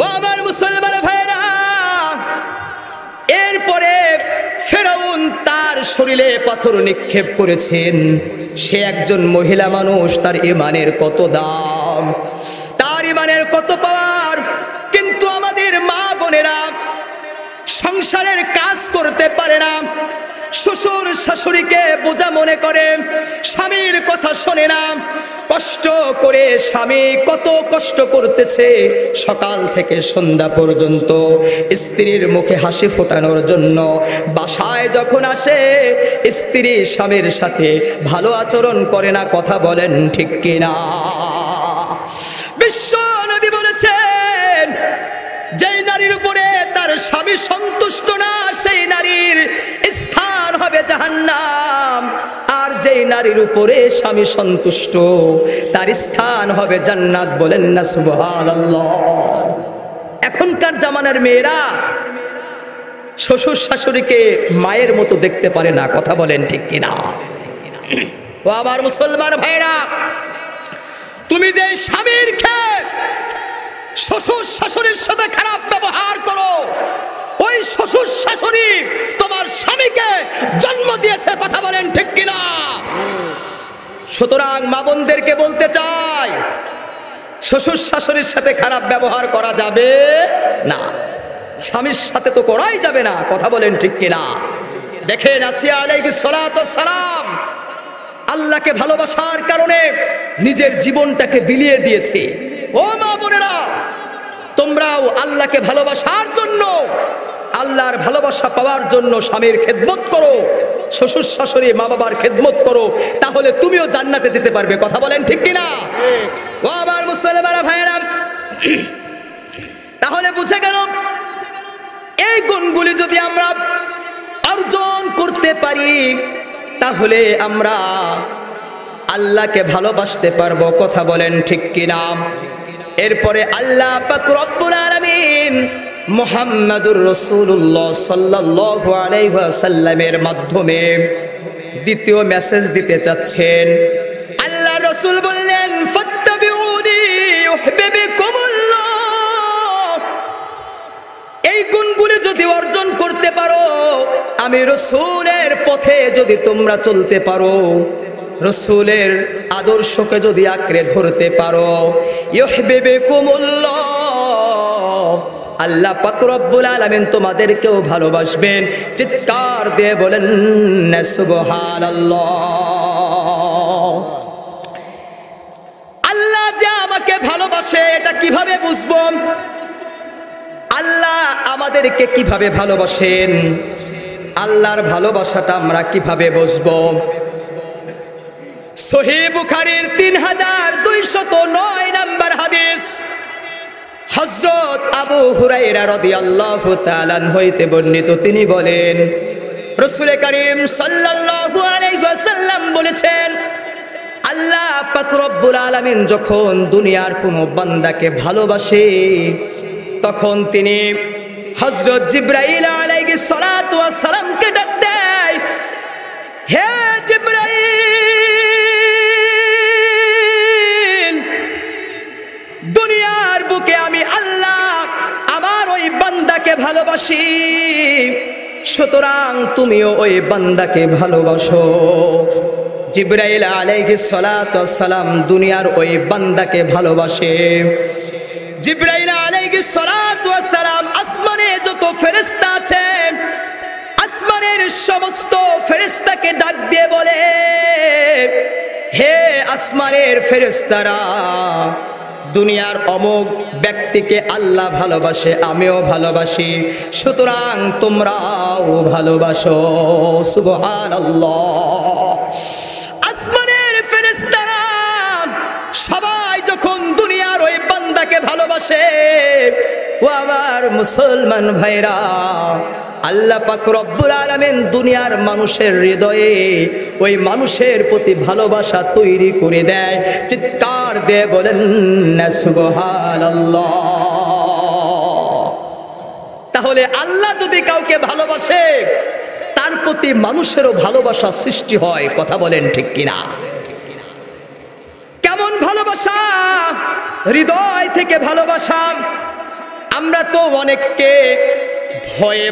ও আমার মুসলমান ভাইরা, এরপরে ফেরাউন তার শরীরে পাথর নিক্ষেপ করেছেন। সে একজন মহিলা মানুষ, তার ঈমানের কত দাম, তার ঈমানের কত পাওয়ার। কিন্তু আমাদের মা বোনেরা সংসারের কাজ করতে পারে না, শ্বশুর শাশুড়িকে বোঝা মনে করে, স্বামীর কথা শোনে না। কষ্ট করে স্বামী কত কষ্ট করতেছে, সকাল থেকে সন্ধ্যা পর্যন্ত স্ত্রীর মুখে হাসি ফোটানোর জন্য। বাসায় যখন আসে, স্ত্রী স্বামীর সাথে ভালো আচরণ করে না। কথা বলেন ঠিক কিনা? বিশ্ব নবী বলেছেন, যেই নারীর উপরে তার স্বামী সন্তুষ্ট না, সেই নারীর স্থান হবে জাহান্নাম। আর যেই নারীর উপরে স্বামী সন্তুষ্ট, তার স্থান হবে জান্নাত। বলেন না সুবহানাল্লাহ। এখনকার জামানার মেয়েরা শ্বশুর শাশুড়িকে মায়ের মতো দেখতে পারে না। কথা বলেন ঠিক কিনা? ও আমার মুসলমান ভাইরা, তুমি যে স্বামীর খেয়ে শ্বশুর শাশুড়ির সাথে খারাপ ব্যবহার করো, ওই শ্বশুর শাশুড়ি তোমার স্বামীকে জন্ম দিয়েছে। কথা বলেন ঠিক কিনা? সুতরাং মা বোনদেরকে বলতে চাই, শ্বশুর শাশুড়ির সাথে খারাপ ব্যবহার করা যাবে না, স্বামীর সাথে তো করাই যাবে না। কথা বলেন ঠিক কিনা? দেখেন, আসিয়া আলাইহিস সালাতু ওয়াস সালাম আল্লাহকে ভালোবাসার কারণে নিজের জীবনটাকে বিলিয়ে দিয়েছে। ও মা বোনেরা, তোমরাও আল্লাহকে ভালোবাসার জন্য, আল্লাহর ভালোবাসা পাওয়ার জন্য স্বামীর খেদমত করো, শ্বশুর শাশুড়ি মা বাবার খেদমত করো, তাহলে তুমিও জান্নাতে যেতে পারবে। কথা বলেন ঠিক কিনা? ও আমার মুসলমান ভাইয়েরা, তাহলে বুঝে গেল, এই গুণগুলি যদি আমরা অর্জন করতে পারি, তাহলে আমরা আল্লাহকে ভালোবাসতে পারবো। কথা বলেন ঠিক কিনা? এরপরে আল্লাহ পাক রব্বুল আলামিন মুহাম্মাদুর রাসূলুল্লাহ সাল্লাল্লাহু আলাইহি ওয়াসাল্লামের মাধ্যমে দ্বিতীয় মেসেজ দিতে চাচ্ছেন। আল্লাহ রাসূল বললেন, ফাত্তাবিউনি ইউহিব্বুকুমুল্লাহ। এই গুণগুলি যদি অর্জন করতে পারো, আমি রাসূলের পথে যদি তোমরা চলতে পারো, রাসূলের আদর্শকে যদি আঁকড়ে ধরতে পারো, ইউহিব্বুকুমুল্লাহ, আল্লাহ পাক রব্বুল আলামিন তোমাদেরকেও ভালোবাসবেন। চিৎকার দিয়ে বলেন না সুবহানাল্লাহ। আল্লাহ যে আমাকে ভালোবাসে এটা কিভাবে বুঝবো? আল্লাহ আমাদেরকে কিভাবে ভালোবাসেন, আল্লাহর ভালোবাসাটা আমরা কিভাবে বুঝবো? সহিহ বুখারীর 3209 নম্বর হাদিস, হযরত আবু হুরায়রা রাদিয়াল্লাহু তাআলা হইতে বর্ণিত। তিনি বলেন, রাসূল করিম সাল্লাল্লাহু আলাইহি ওয়াসাল্লাম বলেছেন, আল্লাহ পাক রব্বুল আলামিন যখন দুনিয়ার কোনো বান্দাকে ভালোবাসে তখন তিনি হযরত জিবরাইল আলাইহিস সালাতু ওয়াস সালামকে ডাক দেয়, হে জিবরাইল, দুনিয়ার বুকে আমি আল্লাহ আমার ওই বান্দাকে ভালোবাসি, সুতরাং তুমিও ওই বান্দাকে ভালোবাসো। জিবরাইল আলাইহিস সালাতু ওয়াস সালাম দুনিয়ার ওই বান্দাকে ভালোবাসে। জিবরাইল আলাইহিস সালাতু ওয়াস সালাম আসমানে যত ফেরেশতা আছে আসমানের সমস্ত ফেরেশতাকে ডাক দিয়ে বলে, হে আসমানের ফেরেশতারা, দুনিয়ার অমুক ব্যক্তিকে আল্লাহ ভালোবাসে, আমিও ভালোবাসি, সুতরাং তোমরাও ভালোবাসো। সুবহানাল্লাহ। আসমানের ফেরেশতারা সবাই যখন দুনিয়ার ওই বান্দাকে ভালোবাসে, ও আমার মুসলমান ভাইরা, আল্লাহ পাক রব্বুল আলামিন দুনিয়ার মানুষের হৃদয়ে ওই মানুষের প্রতি ভালোবাসা তৈরি করে দেয়। চিৎকার দিয়ে বলেন না সুবহানাল্লাহ। তাহলে আল্লাহ যদি কাউকে ভালোবাসে তার প্রতি মানুষেরও ভালোবাসা সৃষ্টি হয়। কথা বলেন ঠিক কিনা? কেমন ভালোবাসা? হৃদয় থেকে ভালোবাসা। আমরা তো অনেককে ভয়ে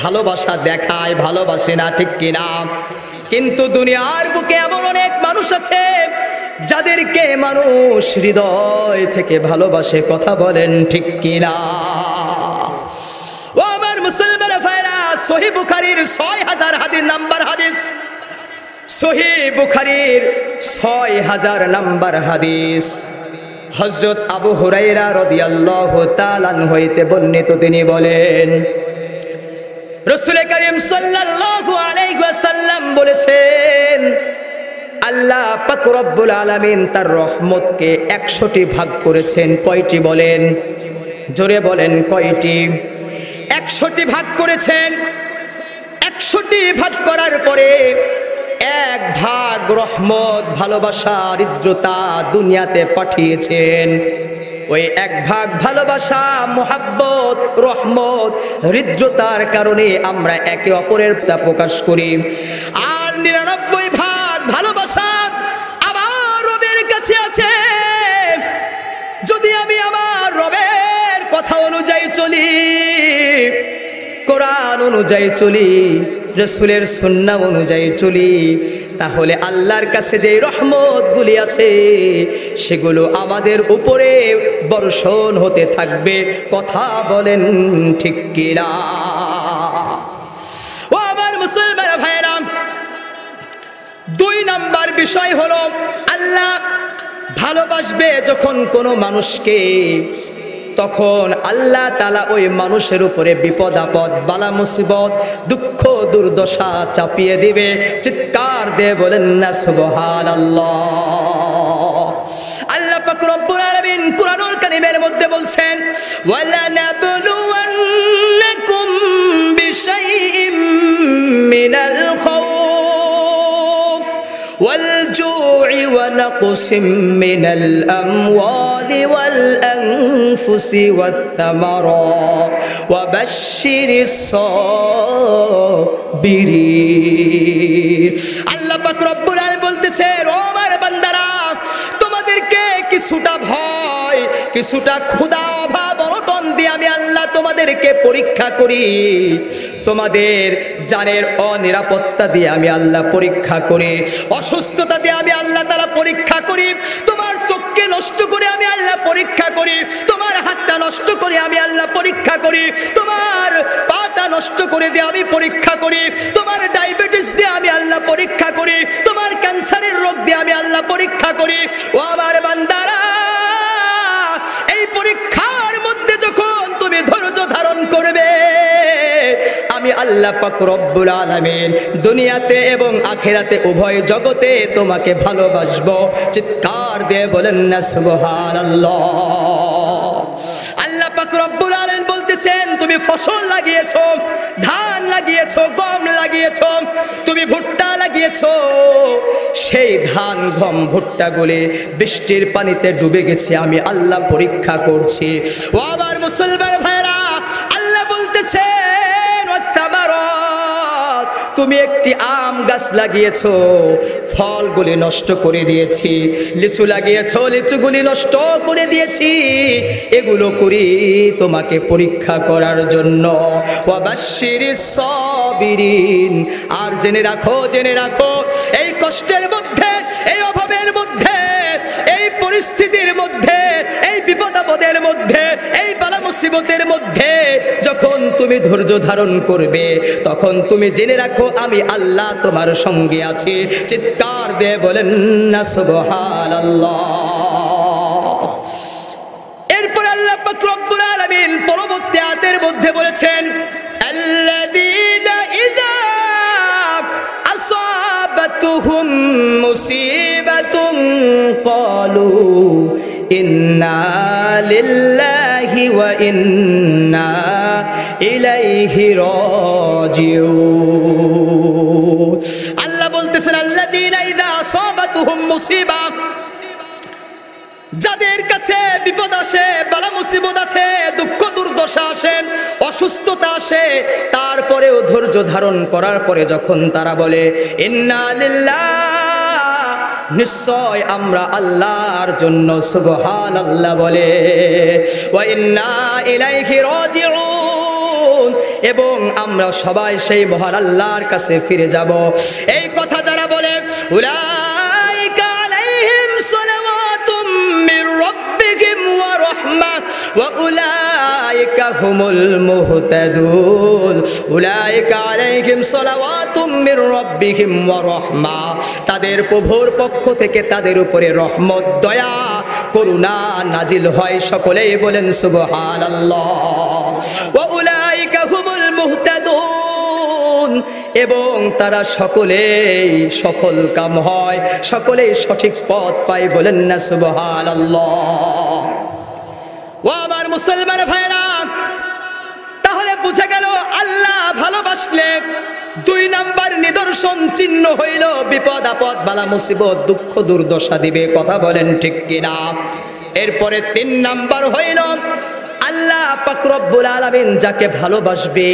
ভালোবাসা দেখায়, ভালোবাসে না, ঠিক কিনা? কিন্তু দুনিয়ার বুকে এমন অনেক মানুষ আছে যাদেরকে মানুষ হৃদয় থেকে ভালোবাসে। কথা বলেন ঠিক কিনা? ও আমার মুসলমান ভাইরা, সহিহ বুখারীর 6000 হাদিস নাম্বার হাদিস, সহিহ বুখারীর 6000 নাম্বার হাদিস, হযরত আবু হুরায়রা রাদিয়াল্লাহু তাআলা হইতে বর্ণিত। তিনি বলেন, রাসূল করিম সাল্লাল্লাহু আলাইহি ওয়াসাল্লাম বলেছেন, আল্লাহ পাক রব্বুল আলামিন তার রহমতকে 100টি ভাগ করেছেন। কয়টি বলেন? জোরে বলেন কয়টি? 100টি ভাগ করেছেন। 100টি ভাগ করার পরে এক ভাগ রহমত, ভালোবাসা, হৃদ্রতা দুনিয়াতে পাঠিয়েছেন। ওই এক ভাগ ভালোবাসা, মুহাব্বত, রহমত, হৃদ্রতার কারণে আমরা একে অপরের প্রকাশ করি। আর 99 ভাগ ভালোবাসা আমার রবের কাছে আছে। যদি আমি আমার রবের কথা অনুযায়ী চলি, কোরআন অনুযায়ী চলি, রাসূলের সুন্নাহ অনুযায়ী চলি, তাহলে আল্লাহর কাছে যে রহমতগুলি আছে সেগুলো আমাদের উপরে বর্ষণ হতে থাকবে। কথা বলেন ঠিক কিনা? ও আমার মুসলমান ভাইরা, 2 নাম্বার বিষয় হলো আল্লাহ ভালোবাসবে যখন কোনো মানুষকে, তখন আল্লাহ তাআলা ওই মানুষের উপরে বিপদ আপদ, বালা মুসিবত, দুঃখ দুর্দশা চাপিয়ে দিবে। চিৎকার দিয়ে বলেন না সুবহানাল্লাহ। আল্লাহ পাক রব্বুল আলামিন কুরআনুল কারীমের মধ্যে বলছেন, ওয়ালা নাবলুওয়ান্নাকুম বিশাইইম মিনাল খাউফ ওয়াল জু'i ওয়া নাকসিম মিনাল আমওয়ালি ওয়াল আনফুসি ওয়াস সামারাত ওয়া বাশশিরিস সাবিরিন। আল্লাহ পাক রব্বুল আলামিন বলতেছেন, ও আমার বান্দারা, তোমাদেরকে কিছুটা ভয়, কিছুটা ক্ষুধা, অভাব, অনটন দিয়ে আমি আল্লাহ তোমাদেরকে পরীক্ষা করি। তোমাদের জানের অনিরাপত্তা দিয়ে আমি আল্লাহ পরীক্ষা করি, অসুস্থতা দিয়ে আমি আল্লাহ তাআলা পরীক্ষা করি, তোমার চোখকে নষ্ট করে আমি আল্লাহ পরীক্ষা করি, তোমার হাতটা নষ্ট করে আমি আল্লাহ পরীক্ষা করি, তোমার পাটা নষ্ট করে দিয়ে আমি পরীক্ষা করি, তোমার ডায়াবেটিস দিয়ে আমি আল্লাহ পরীক্ষা করি, তোমার ক্যান্সারের রোগ দিয়ে আমি আল্লাহ পরীক্ষা করি। ও আমার বান্দারা, এই পরীক্ষার মধ্যে যখন তুমি ধৈর্য ধারণ করবে, আমি আল্লাহ পাক রব্বুল আলামিন দুনিয়াতে এবং আখিরাতে উভয় জগতে তোমাকে ভালোবাসবো। চিৎকার দিয়ে বলেন না সুবহানাল্লাহ। আল্লাহ পাক রব্বুল আলামিন বলতেছেন, তুমি ফসল লাগিয়েছো, ধান লাগিয়েছো, গম লাগিয়েছো, তুমি ভুট্টা লাগিয়েছো, সেই ধান গম ভুট্টাগুলি বৃষ্টির পানিতে ডুবে গেছে, আমি আল্লাহ পরীক্ষা করছি। ও আবার মুসলমান ভাইরা, আল্লাহ বলতেছেন তুমি একটি আম গাছ লাগিয়েছো, ফলগুলি নষ্ট করে দিয়েছি, লিচু লাগিয়েছো, লিচুগুলি নষ্ট করে দিয়েছি, এগুলো করি তোমাকে পরীক্ষা করার জন্য। ওয়াবাশশিরিস সাবিরিন, আর জেনে রাখো এই কষ্টের মধ্যে, এই অভাবের মধ্যে, এই পরিস্থিতির মধ্যে, এই বিপদ আপদের মধ্যে, এই বালা মুসিবতের মধ্যে যখন তুমি ধৈর্য ধারণ করবে, তখন তুমি জেনে রাখো আমি আল্লাহ তোমার সঙ্গে আছি। চিৎকার দিয়ে বলেন না সুবহানাল্লাহ। এরপর আল্লাহ পাক রব্বুল আলামিন পরবর্তী আয়াতের মধ্যে বলেছেন, আল্লাযীনা ইযা আসাবাতুহুম মুসিবাতুন ক্বালু ইন্না লিল্লাহি ওয়া ইন্না ইলাইহি রাজিউন। আল্লাহ বলতেছেন, আল্লাযীনা ইযা আসাবাতুহুম মুসিবা, যাদের কাছে বিপদ আসে, বালা মুসিবত আছে, দুঃখ দুর্দশা আসে, অসুস্থতা আসে, তারপরেও ধৈর্য ধারণ করার পরে যখন তারা বলে ইন্না লিল্লাহ, নিশ্চয় আমরা আল্লাহর জন্য, সুবহানাল্লাহ বলে, ওয়া ইন্না ইলাইহি রাজিউন, এবং আমরা সবাই সেই মহান আল্লাহর কাছে ফিরে যাব, এই কথা যারা বলে, উলাইকা আলাইহিম সালাওয়াতুম মির রাব্বিহিম ওয়া রাহমাহ ওয়া উলাইকা হুমুল মুহতাদুন। উলাইকা আলাইহিম সালাওয়াতুম মির রাব্বিহিম ওয়া রাহমাহ, তাদের প্রভুর পক্ষ থেকে তাদের উপরে রহমত, দয়া, করুণা নাজিল হয়। সকলেই বলেন সুবহানাল্লাহ। ওয়া উলাইকা হুমুল মুহতাদুন, এবং তারা সকলেই সফল কাম হয়, সকলেই সঠিক পথ পায়। বলেন না সুবহানাল্লাহ। ও আমার মুসলমান ভাইরা, তাহলে বুঝা গেল আল্লাহ ভালোবাসলে দুই নাম্বার নিদর্শন চিহ্ন হইল বিপদ আপদ, বালা মুসিবত, দুঃখ দুর্দশা দিবে। কথা বলেন ঠিক কিনা? এরপরে তিন নাম্বার হইল আল্লাহ পাক রব্বুল আলামিন যাকে ভালোবাসবে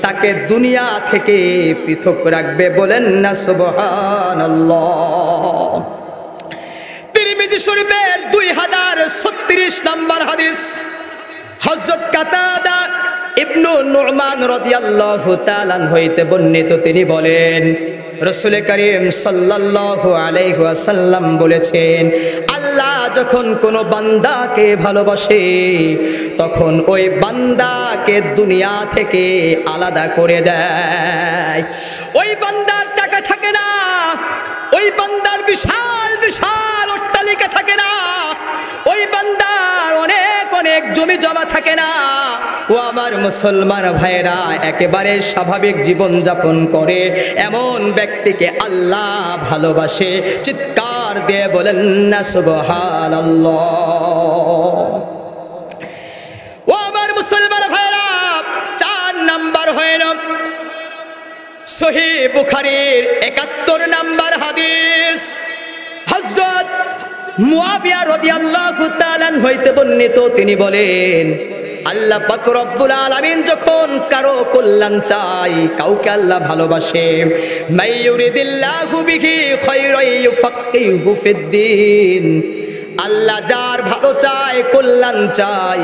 তাকে দুনিয়া থেকে পৃথক রাখবে। বলেন না সুবহানাল্লাহ। তিরমিজি শরীফের 2036 নম্বর হাদিস, হযরত কাতাদা ইবনু নু'মান রাদিয়াল্লাহু তাআলা হইতে বর্ণিত, তিনি বলেন রাসূল করিম সাল্লাল্লাহু আলাইহি ওয়াসাল্লাম বলেছেন, আল্লাহ যখন কোনো বান্দাকে ভালোবাসে তখন ওই বান্দাকে দুনিয়া থেকে আলাদা করে দেয়। ওই বান্দার টাকা থাকে না, ওই বান্দার বিশাল বিশাল অট্টালিকা থাকে না, ওই বান্দার অনেক অনেক জমি জমা থাকে না। ও আমার মুসলমান ভাইরা, একেবারে স্বাভাবিক জীবন যাপন করে এমন ব্যক্তিকে আল্লাহ ভালোবাসে। চিৎকার দিয়ে বলেন না সুবহানাল্লাহ। ও আমার মুসলমান ভাইরা, 4 নাম্বার হইল সহিহ বুখারীর 71 নাম্বার হাদিস, হযরত মুয়াবিয়া রাদিয়াল্লাহু তাআলা হইতে বর্ণিত, তিনি বলেন আল্লাহ পাক রব্বুল আলামিন যখন কারো কল্যাণ চাই, কাউকে আল্লাহ ভালোবাসে, মাইয়ুরিদিল্লাহু বিহি খায়রান ইউফাক্কিহু ফিদ্দিন। আল্লাহ যার ভালো চায়, কল্যাণ চাই,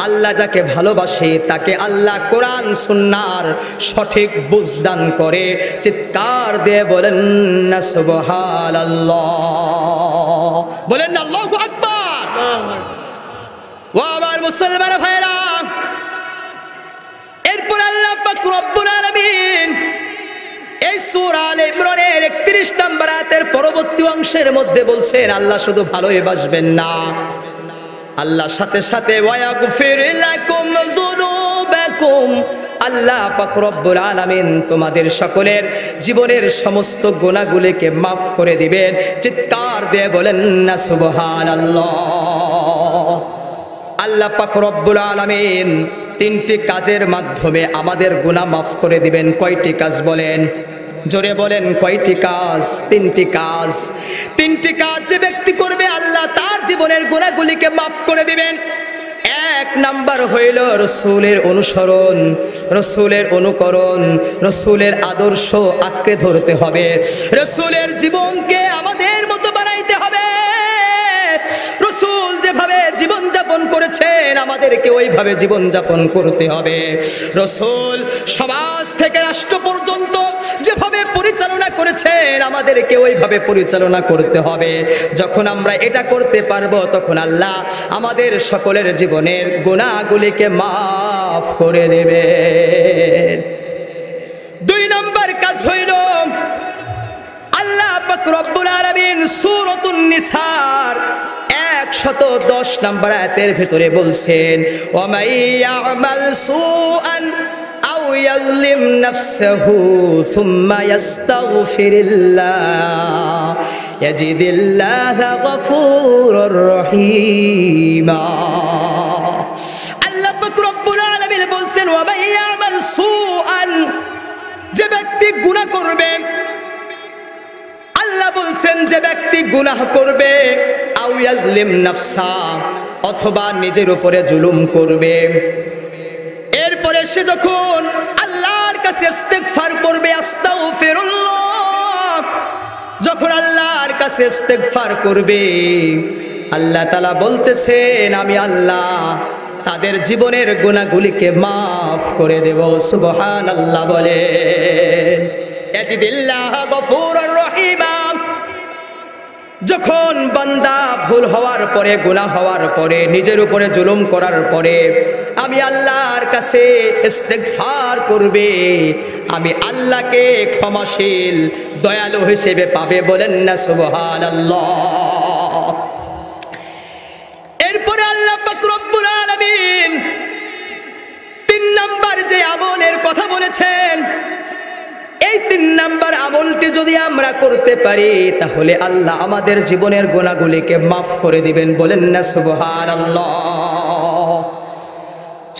আল্লাহ যাকে ভালোবাসে তাকে আল্লাহ কোরআন সুন্নাহর সঠিক বুঝদান করে। চিৎকার দিয়ে বলেন না সুবহানাল্লাহ। বলেন না আল্লাহু আকবার। ও আমার মুসলমান ভাইরা, এরপর আল্লাহ পাক রব্বুল আলামিন এই সূরা আলে ইমরানের 31 নম্বর আয়াতের পরবর্তী অংশের মধ্যে বলছেন, আল্লাহ শুধু ভালোই বাসবেন না, আল্লাহ সাথে সাথে ওয়ায়াগফির লাকুম যুনুবাকুম, আল্লাহ পাক রব্বুল আলামিন তোমাদের সকলের জীবনের সমস্ত গুনাহগুলোকে মাফ করে দিবেন। চিৎকার দিয়ে বলেন না সুবহানাল্লাহ। আল্লাহ পাক রব্বুল আলামিন তিনটি কাজের মাধ্যমে আমাদের গুনাহ মাফ করে দিবেন। কয়টি কাজ বলেন? জোরে বলেন, কয়টি কাজ? তিনটি কাজ। তিনটি কাজ যে ব্যক্তি করবে আল্লাহ তার জীবনের গুনাহগুলিকে মাফ করে দিবেন। এক নাম্বার হইল রসুলের অনুসরণ, রসুলের অনুকরণ, রসুলের আদর্শ আঁকড়ে ধরতে হবে, রসুলের জীবনকে আমাদের মতো বানাইতে হবে। রসুল যেভাবে জীবনযাপন করেছেন আমাদেরকে ওইভাবে জীবনযাপন করতে হবে। রসুল সমাজ থেকে রাষ্ট্র পর্যন্ত যেভাবে পরিচালনা করেছেন আমাদেরকে ওইভাবে পরিচালনা করতে হবে। যখন আমরা এটা করতে পারবো তখন আল্লাহ আমাদের সকলের জীবনের গুনাহগুলিকে মাফ করে দেবেন। দুই নম্বর কাজ হইল আল্লাহ পাক রব্বুল আলামিন সূরাতুন নিসার 110 নম্বর আয়াতের ভিতরে বলছেন, ওয়া মাইয়ামাল সুআন আও ইয়াযলিম নাফসাহু সুম্মা ইয়াস্তাগফিরিল্লাহ ইয়াজিদিল্লাহা গফুরুর রহিমা। আল্লাহ পাক রব্বুল আলামিন বলছেন, ওয়া মাইয়ামাল সুআন, যে ব্যক্তি গুনাহ করবে, আল্লাহ বলছেন যে ব্যক্তি গুনাহ করবে, আও ইয়াযলিম নাফসা, অথবা নিজের উপরে জুলুম করবে, এরপরে সে যখন আল্লাহর কাছে ইস্তিগফার করবে, আস্তাগফিরুল্লাহ, যখন আল্লাহর কাছে ইস্তিগফার করবে আল্লাহ তাআলা বলতেছেন আমি আল্লাহ তাদের জীবনের গুনাহগুলিকে মাফ করে দেব। সুবহানাল্লাহ বলেন। ইয়াজিদিল্লাহ গফুরুর রহিমা। যখন বান্দা ভুল হওয়ার পরে, গুনাহ হওয়ার পরে, নিজের উপরে জুলুম করার পরে আমি আল্লাহর কাছে ইস্তিগফার করবে, আমি আল্লাহকে ক্ষমাশীল দয়ালু হিসেবে পাবে। বলেন না সুবহানাল্লাহ। এরপরে আল্লাহ পাক রব্বুল আলামিন 3 নাম্বার যে আমলের কথা বলেছেন, এই 3 নাম্বার আমলটি যদি আমরা করতে পারি তাহলে আল্লাহ আমাদের জীবনের গুনাহগুলিকে মাফ করে দিবেন। বলেন না সুবহানাল্লাহ।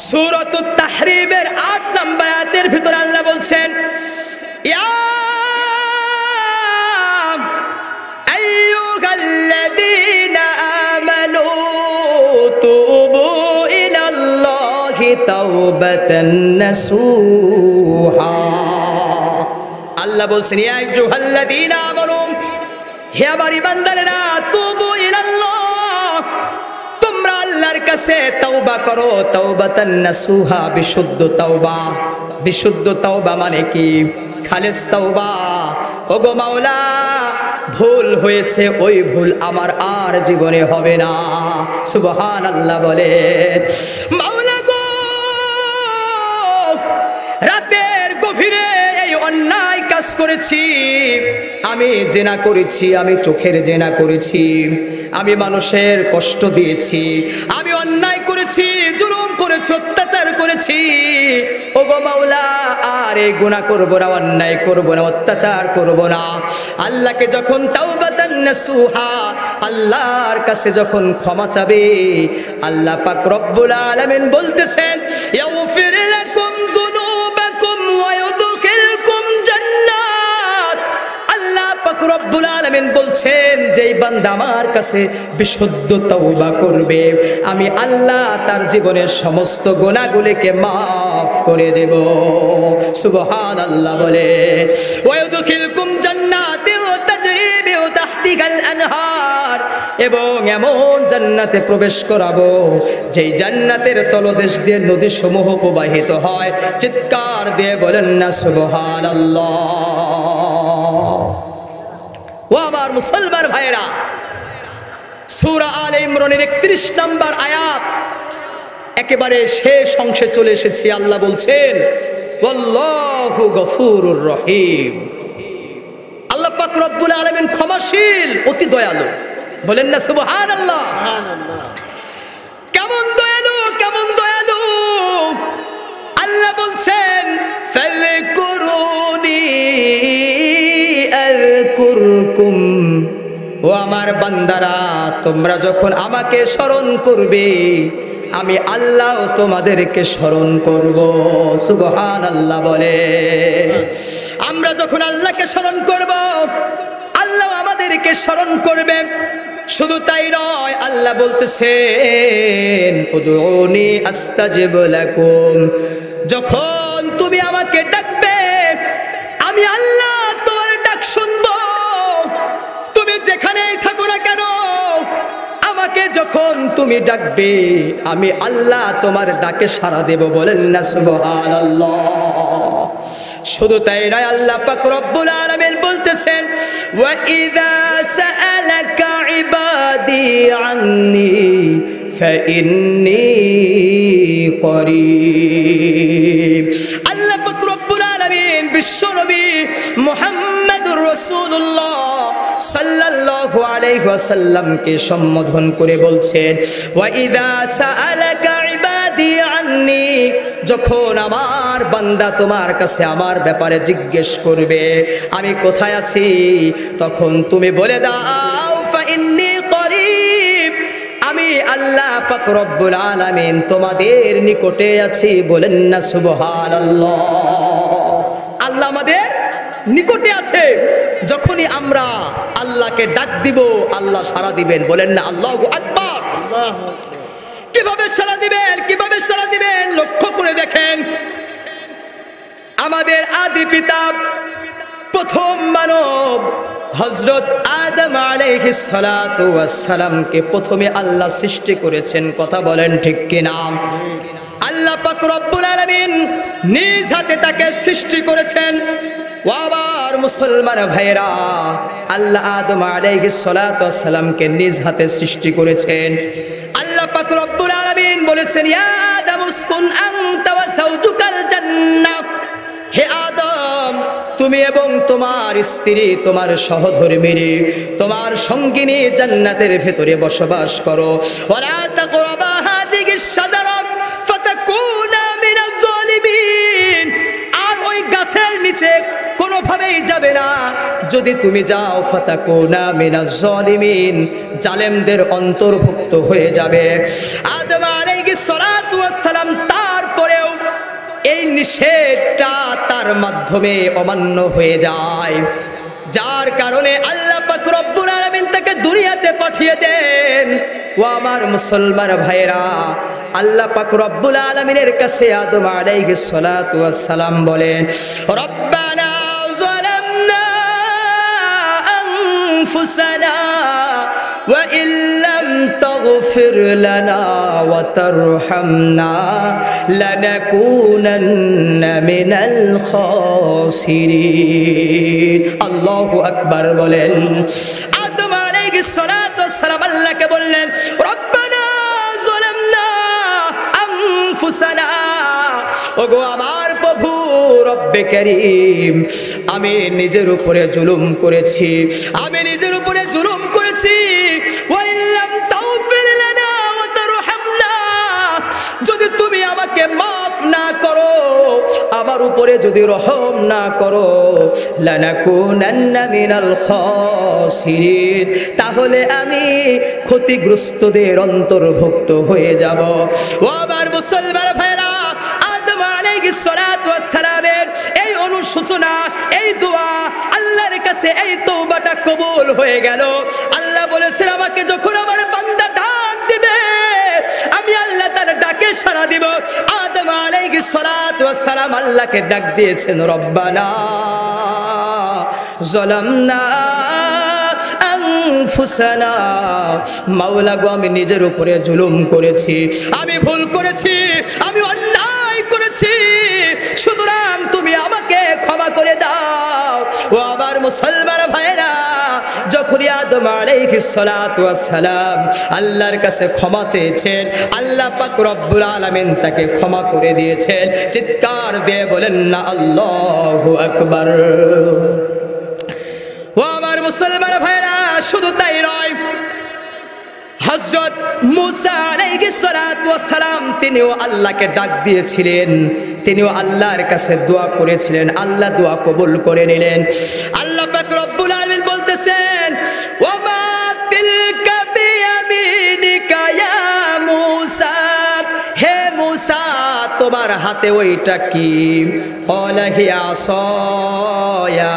সূরাতুত তাহরীমের 8 নম্বর আয়াতের ভিতরে আল্লাহ বলছেন, ইয়া আইয়ুহাল্লাযীনা আমানু তুবু ইলাল্লাহি তাওবাতান নাসুহা। আল্লাহ বলছেন, ইয়া আইয়ুহাল্লাযীনা আমানু, হে আমার ইমানদারেরা, তুবু ইলাল্লাহ, তোমরা আল্লাহর কাছে তওবা করো, তাওবাতান নাসুহা, বিশুদ্ধ তওবা। বিশুদ্ধ তওবা মানে কি? খালেস তওবা। ওগো মাওলা, ভুল হয়েছে, ওই ভুল আমার আর জীবনে হবে না। সুবহানাল্লাহ বলে। মাওলা গো, রাতের গভীরে এই অন্যায় কাজ করেছি, আমি জেনা করেছি, আমি চোখের জেনা করেছি, আমি মানুষের কষ্ট দিয়েছি, আমি অন্যায় করেছি, জুলুম করেছি, অত্যাচার করেছি। ওগো মাওলা, আর এই গুনাহ করব না, অন্যায় করব না, অত্যাচার করব না। আল্লাহকে যখন তাওবাতান নাসুহা, আল্লাহর কাছে যখন ক্ষমা চাবে, আল্লাহ পাক রব্বুল আলামিন বলতেছেন, ইয়াগফির লাকুম যুনুবাকুম ওয়া ইউদখিলকুম জান্নাত। আল্লাহ পাক রব্বুল আলামিন বলছেন, যেই বান্দা আমার কাছে বিশুদ্ধ তওবা করবে আমি আল্লাহ তার জীবনের সমস্ত গুনাহগুলিকে মাফ করে দেব। সুবহানাল্লাহ বলে। ওয়া ইউদখিলকুম জান্নাতিন তাজরি মিন তাহতিহাল আনহার, এবং এমন জান্নাতে প্রবেশ করাবো যেই জান্নাতের তলদেশ দিয়ে নদী সমূহ প্রবাহিত হয়। চিৎকার দিয়ে বলেন না সুবহানাল্লাহ। ও আমার মুসলমান ভাইরা, সূরা আলে ইমরানের 31 নম্বর আয়াত, একেবারে শেষ অংশে চলে এসেছি। আল্লাহ বলছেন ওয়াল্লাহু গফুরুর রহিম। আল্লাহ পাক রব্বুল আলামিন ক্ষমাশীল, অতি দয়ালু। বলেন না সুবহানাল্লাহ। কেমন দয়ালু, কেমন দয়ালু। আল্লাহ বলছেন ফাযকুরুনি আযকুরকুম, ও আমার বান্দারা তোমরা যখন আমাকে স্মরণ করবে আমি আল্লাহ তোমাদেরকে স্মরণ করব। সুবহানাল্লাহ বলে। আমরা যখন আল্লাহকে স্মরণ করব আল্লাহ আমাদেরকে স্মরণ করবে। শুধু তাই নয়, আল্লাহ বলতেছেন উদউনি আস্তাজিব লাকুম, যখন তুমি আমাকে ডাকবে আমি আল্লাহ তোমার ডাক শুনবো। তুমি যেখানেই থাকো না কেন আমাকে যখন তুমি ডাকবে আমি আল্লাহ তোমার ডাকে সাড়া দেব। বলেন না সুবহানাল্লাহ। শুধু তাই নয়, আল্লাহ পাক রব্বুল আলামিন বলতেছেন ওয়া ইযা সাআলাকা ইবাদি আন্নী ফাইন্নী করিব। আল্লাহ পাক রব্বুল আলামিন বিশ্বনবী মুহাম্মদুর রাসূলুল্লাহ সাল্লাল্লাহু আলাইহি ওয়াসাল্লামকে সম্বোধন করে বলছেন ওয়া ইযা সাআলাকা ইবাদি আন্নী, যখন আমার বান্দা তোমার কাছে আমার ব্যাপারে জিজ্ঞেস করবে আমি কোথায় আছি, তখন তুমি বলে দাও ফাইন্নী করিব, আমি আল্লাহ পাক রব্বুল আলামিন তোমাদের নিকটে আছি। বলেন না সুবহানাল্লাহ। আল্লাহ আমাদের নিকটে আছে। যখনই আমরা আল্লাহকে ডাক দিব আল্লাহ সাড়া দিবেন। বলেন না আল্লাহু আকবার। কিভাবে সাড়া দিবেন, কিভাবে সাড়া দিবেন লক্ষ্য করে দেখেন। আমাদের আদি পিতা প্রথম মানব হযরত আদম আলাইহিস সালাতু ওয়াস সালামকে প্রথমে আল্লাহ সৃষ্টি করেছেন। কথা বলেন ঠিক কি না? আল্লাহ পাক রব্বুল আলামিন নিজ হাতে তাকে সৃষ্টি করেছেন। ও আবার মুসলমান ভাইরা, আল্লাহ আদম আলাইহিস সালাতু ওয়াস সালামকে নিজ হাতে সৃষ্টি করেছেন। আল্লাহ পাক রব্বুল আলামিন বলেছেন ইয়া আদম উসকুন আনতা ওয়া যাওজুকাল জান্নাহ, হে আদম তুমি এবং তোমার স্ত্রী তোমার সহধর্মিণী তোমার সঙ্গিনী জান্নাতের ভেতরে বসবাস করো। ওয়ালা তাকরাবা হাযিহিস শাজারা ফাতাকুনা মিনাজ জালিমিন, আর ওই গাছের নিচে কোনোভাবেই যাবে না। যদি তুমি যাও ফাতাকুনা মিনাজ জালিমিন, জালেমদের অন্তর্ভুক্ত হয়ে যাবে। আদম আলাইহিস সালাতু ওয়াস সালাম তারপরেও এই নিষেধটা তার মাধ্যমে অমান্য হয়ে যায়, যার কারণে আল্লাহ পাক রব্বুল আলামিন তাকে দুনিয়াতে পাঠিয়ে দেন। ও আমার মুসলমান ভাইরা, আল্লাহ পাক রব্বুল আলামিনের কাছে আদম আলাইহিস সালাতু ওয়াস সালাম বলেন রব্বানা যালামনা আনফুসানা ওয়া ইল্লাম তাগফির লানা ওয়া তারহামনা লানাকুনান্না মিনাল খাসিরিন। আল্লাহু আকবার বলেন। আদম আলাইহিস সালাতু ওয়াস সালাম আল্লাহকে বললেন রব্বানা যালামনা আনফুসানা, ওগো আমার প্রভু রব্বে কারীম, আমি নিজের উপরে জুলুম করেছি, আমি নিজের উপরে জুলুম করেছি। ওয়া ইল্লাম তাগফির লানা ওয়া তারহামনা, যদি তুমি আমাকে মাফ না করো, আমার উপরে যদি রহম না করো, লানাকুনান্না মিনাল খাসিরিন, তাহলে আমি ক্ষতিগ্রস্তদের অন্তর্ভুক্ত হয়ে যাব। ও আমার মুসলমান ভাইরা, আদম আলাইহিস সালাতু ওয়াস সালামের এই অনুশোচনা, এই দোয়া আল্লাহর কাছে, এই তওবাটা কবুল হয়ে গেল। আল্লাহ বলেছেন আমাকে যখন আমার বান্দা ডাক দিবে আমি আল্লাহ তার ডাকে সাড়া দিব। আদম আলাইহিস সালাতু ওয়াস সালাম আল্লাহকে ডাক দিয়েছেন রব্বানা যালামনা আনফুসানা, মাওলা গো আমি নিজের উপরে জুলুম করেছি, আমি ভুল করেছি, আমি অন্যায় করেছি, সুতরাং তুমি আমাকে ক্ষমা করে দাও। ও আমার মুসলমান ভাইরা, যখন আদম আলাইহিস সালাতু ওয়াস সালাম আল্লাহর কাছে ক্ষমা চেয়েছেন, আল্লাহ পাক রব্বুল আলামিন তাকে ক্ষমা করে দিয়েছেন। চিৎকার দিয়ে বলেন না আল্লাহু আকবার। ও আমার মুসলমান ভাইরা, শুধু তাই নয়, হযরত মুসা আলাইহিস সালাতু ওয়াস সালাম তিনিও আল্লাহকে ডাক দিয়েছিলেন, তিনিও আল্লাহর কাছে দোয়া করেছিলেন, আল্লাহ দোয়া কবুল করে নিলেন। আল্লাহ পাক রব্বুল আলামিন বলতেছেন, ওমা তিলকা বিয়ামিনিকা ইয়া মুসা, হে মুসা তোমার হাতে ওইটা কি? ক্বালা হিয়া আসায়া,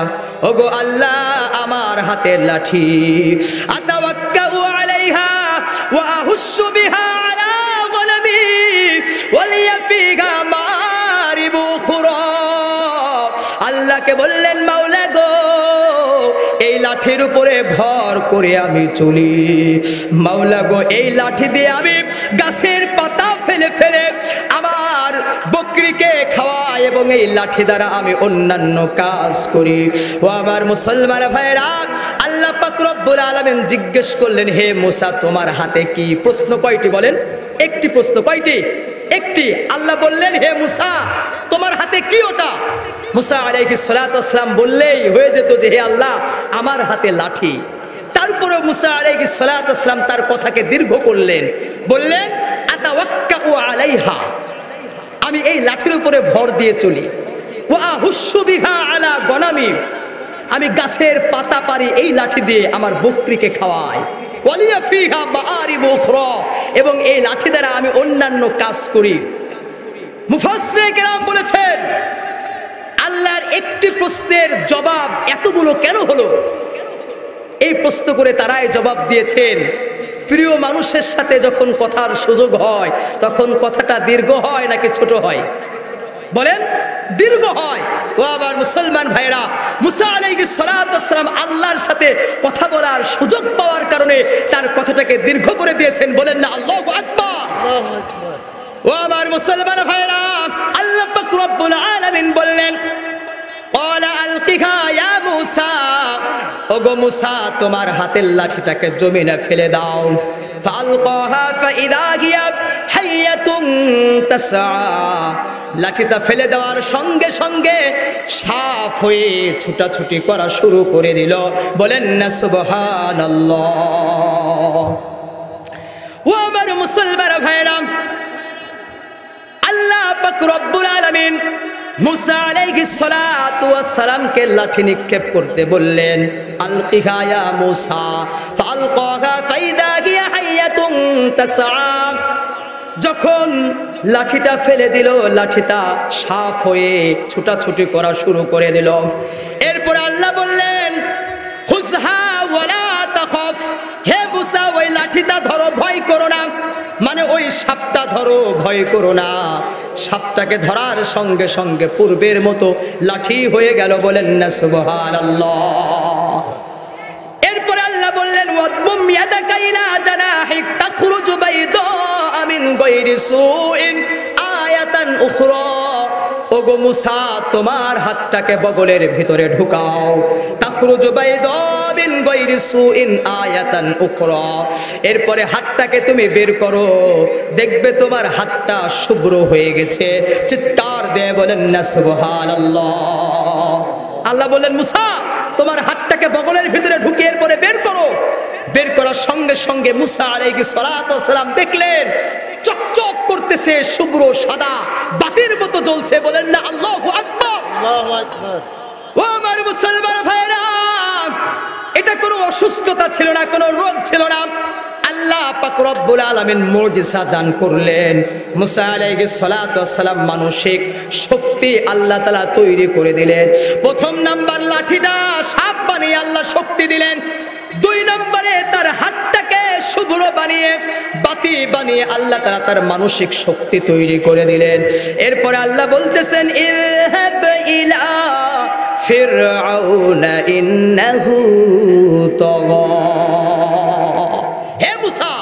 ওগো আল্লাহ আমার হাতের লাঠি। আতাওয়াক্কাউ আলাইহা ওয়া আহুশু বিহা আলা গনামি ওয়া লিয়া ফিহা মারিবু খুরা। আল্লাহকে বললেন, মাওলা গো এই লাঠির উপরে ভর করে আমি চলি, মাওলা গো এই লাঠি দিয়ে আমি গাছের পাতা ফেলে ফেলে আমার বকরিকে খাওয়াই এবং এই লাঠি দ্বারা আমি অন্যান্য কাজ করি। ও আমার মুসলমান ভাইরা, আল্লাহ পাক রব্বুল আলামিন জিজ্ঞেস করলেন, হে মুসা তোমার হাতে কি? প্রশ্ন কয়টি বলেন? একটি প্রশ্ন। কয়টি? একটি। আল্লাহ বললেন, হে মুসা তোমার হাতে কি ওটা? মুসা আলাইহিস সালাতু ওয়াস সালাম বললেই হয়ে যেত যে হে আল্লাহ আমার হাতে লাঠি। তারপরে মুসা আলাইহিস সালাতু ওয়াস সালাম তার কথাকে দীর্ঘ করলেন, বললেন আতাওয়াক্কাউ আলাইহা, আমি এই লাঠির উপরে ভর দিয়ে চলি। ওয়া আহুশু বিহা আলা গনামি, আমি গাছের পাতা পারি এই লাঠি দিয়ে আমার বকরিকে খাওয়াই। ওয়ালিয়া ফিহা মাআরিবু উখরা, এবং এই লাঠি দ্বারা আমি অন্যান্য কাজ করি। মুফাসসিরে কেরাম বলেছেন, আল্লাহর একটি প্রশ্নের জবাব এতগুলো কেন হলো? এই প্রশ্ন করে তারাই জবাব দিয়েছেন, প্রিয় মানুষের সাথে যখন কথার সুযোগ হয় তখন কথাটা দীর্ঘ হয় নাকি ছোট হয়? বলেন, দীর্ঘ হয়। ও আবার মুসলমান ভাইরা, মুসা আলাইহিস সালাতু ওয়াস সালাম আল্লাহর সাথে কথা বলার সুযোগ পাওয়ার কারণে তার কথাটাকে দীর্ঘ করে দিয়েছেন। বলেন না আল্লাহু আকবার। আল্লাহু আকবার। ও আমার মুসলমান ভাইরা, আল্লাহ পাক রব্বুল আলামিন বললেন, ক্বালা আলকিহা ইয়া মুসা, ওগো মুসা তোমার হাতের লাঠিটাকে জমিনে ফেলে দাও। ফালকাহা ফাইদা হিয়া হাইয়াতুন তাসআ, লাঠিটা ফেলে দেওয়ার সঙ্গে সঙ্গে সাপ হয়ে ছুটাছুটি করা শুরু করে দিল। বলেন না সুবহানাল্লাহ। ও আমার মুসলমান ভাইরা, আল্লাহ পাক রব্বুল আলামিন মুসা আলাইহিস সালাতু ওয়াস সালামকে লাঠি নিক্ষেপ করতে বললেন, আলকিহা ইয়া মুসা, ফালকাহা ফাইদা হিয়া হাইয়াতুন তাসআ। যখন লাঠিটা ফেলে দিল, লাঠিটা সাপ হয়ে ছুটাছুটি করা শুরু করে দিল। এরপর আল্লাহ বললেন, খুযহা ওয়ালা তাখাফ, হে মুসা ওই লাঠিটা ধরো, ভয় করো না। মানে ওই সাপটা ধরো, ভয় করো না। সাপটাকে ধরার সঙ্গে সঙ্গে পূর্বের মতো লাঠি হয়ে গেল। বলেন না সুবহানাল্লাহ। এরপর আল্লাহ বললেন, ওয়াদমুম ইয়াদাকা ইলা জানাহিক তাখরুজু বাইদা মিন গায়রি সুইন আয়াতান উখরা, ওগো মুসা তোমার হাতটাকে বগলের ভিতরে ঢুকাও। তাখরুজু বাইদা মিন গায়রি সুইন আয়াতান উখরা, এরপরে হাতটাকে তুমি বের করো, দেখবে তোমার হাতটা শুভ্র হয়ে গেছে। চিৎকার দিয়ে বলেন না সুবহানাল্লাহ। আল্লাহ বললেন, মুসা তোমার হাতটাকে বগলের ভিতরে ঢুকিয়ে এরপরে বের করো। বের করার সঙ্গে সঙ্গে মুসা আলাইহিস সালাতু ওয়াস সালাম দেখলেন চকচক করতেছে, শুভ্র সাদা বাতির মতো জ্বলছে। বলেন না আল্লাহু আকবার। আল্লাহু আকবার। ও আমার মুসলমান ভাইরা, এটা কোনো অসুস্থতা ছিল না, কোনো রোগ ছিল না। আল্লাহ পাক রব্বুল আলামিন মুজিজা দান করলেন। মুসা আলাইহিস সালাতু ওয়াস সালাম মানসিক শক্তি আল্লাহ তাআলা তৈরি করে দিলেন। প্রথম নাম্বার লাঠিটা সাপ বানিয়ে আল্লাহ শক্তি দিলেন। দুই নম্বরে তার হাতটাকে শুভ্র বানিয়ে বাতি বানিয়ে আল্লাহ তাআলা তার মানসিক শক্তি তৈরি করে দিলেন। এরপর আল্লাহ বলতেছেন, ইযহাব ইলা ফিরআউনা ইন্নাহু তাগা, হে মুসা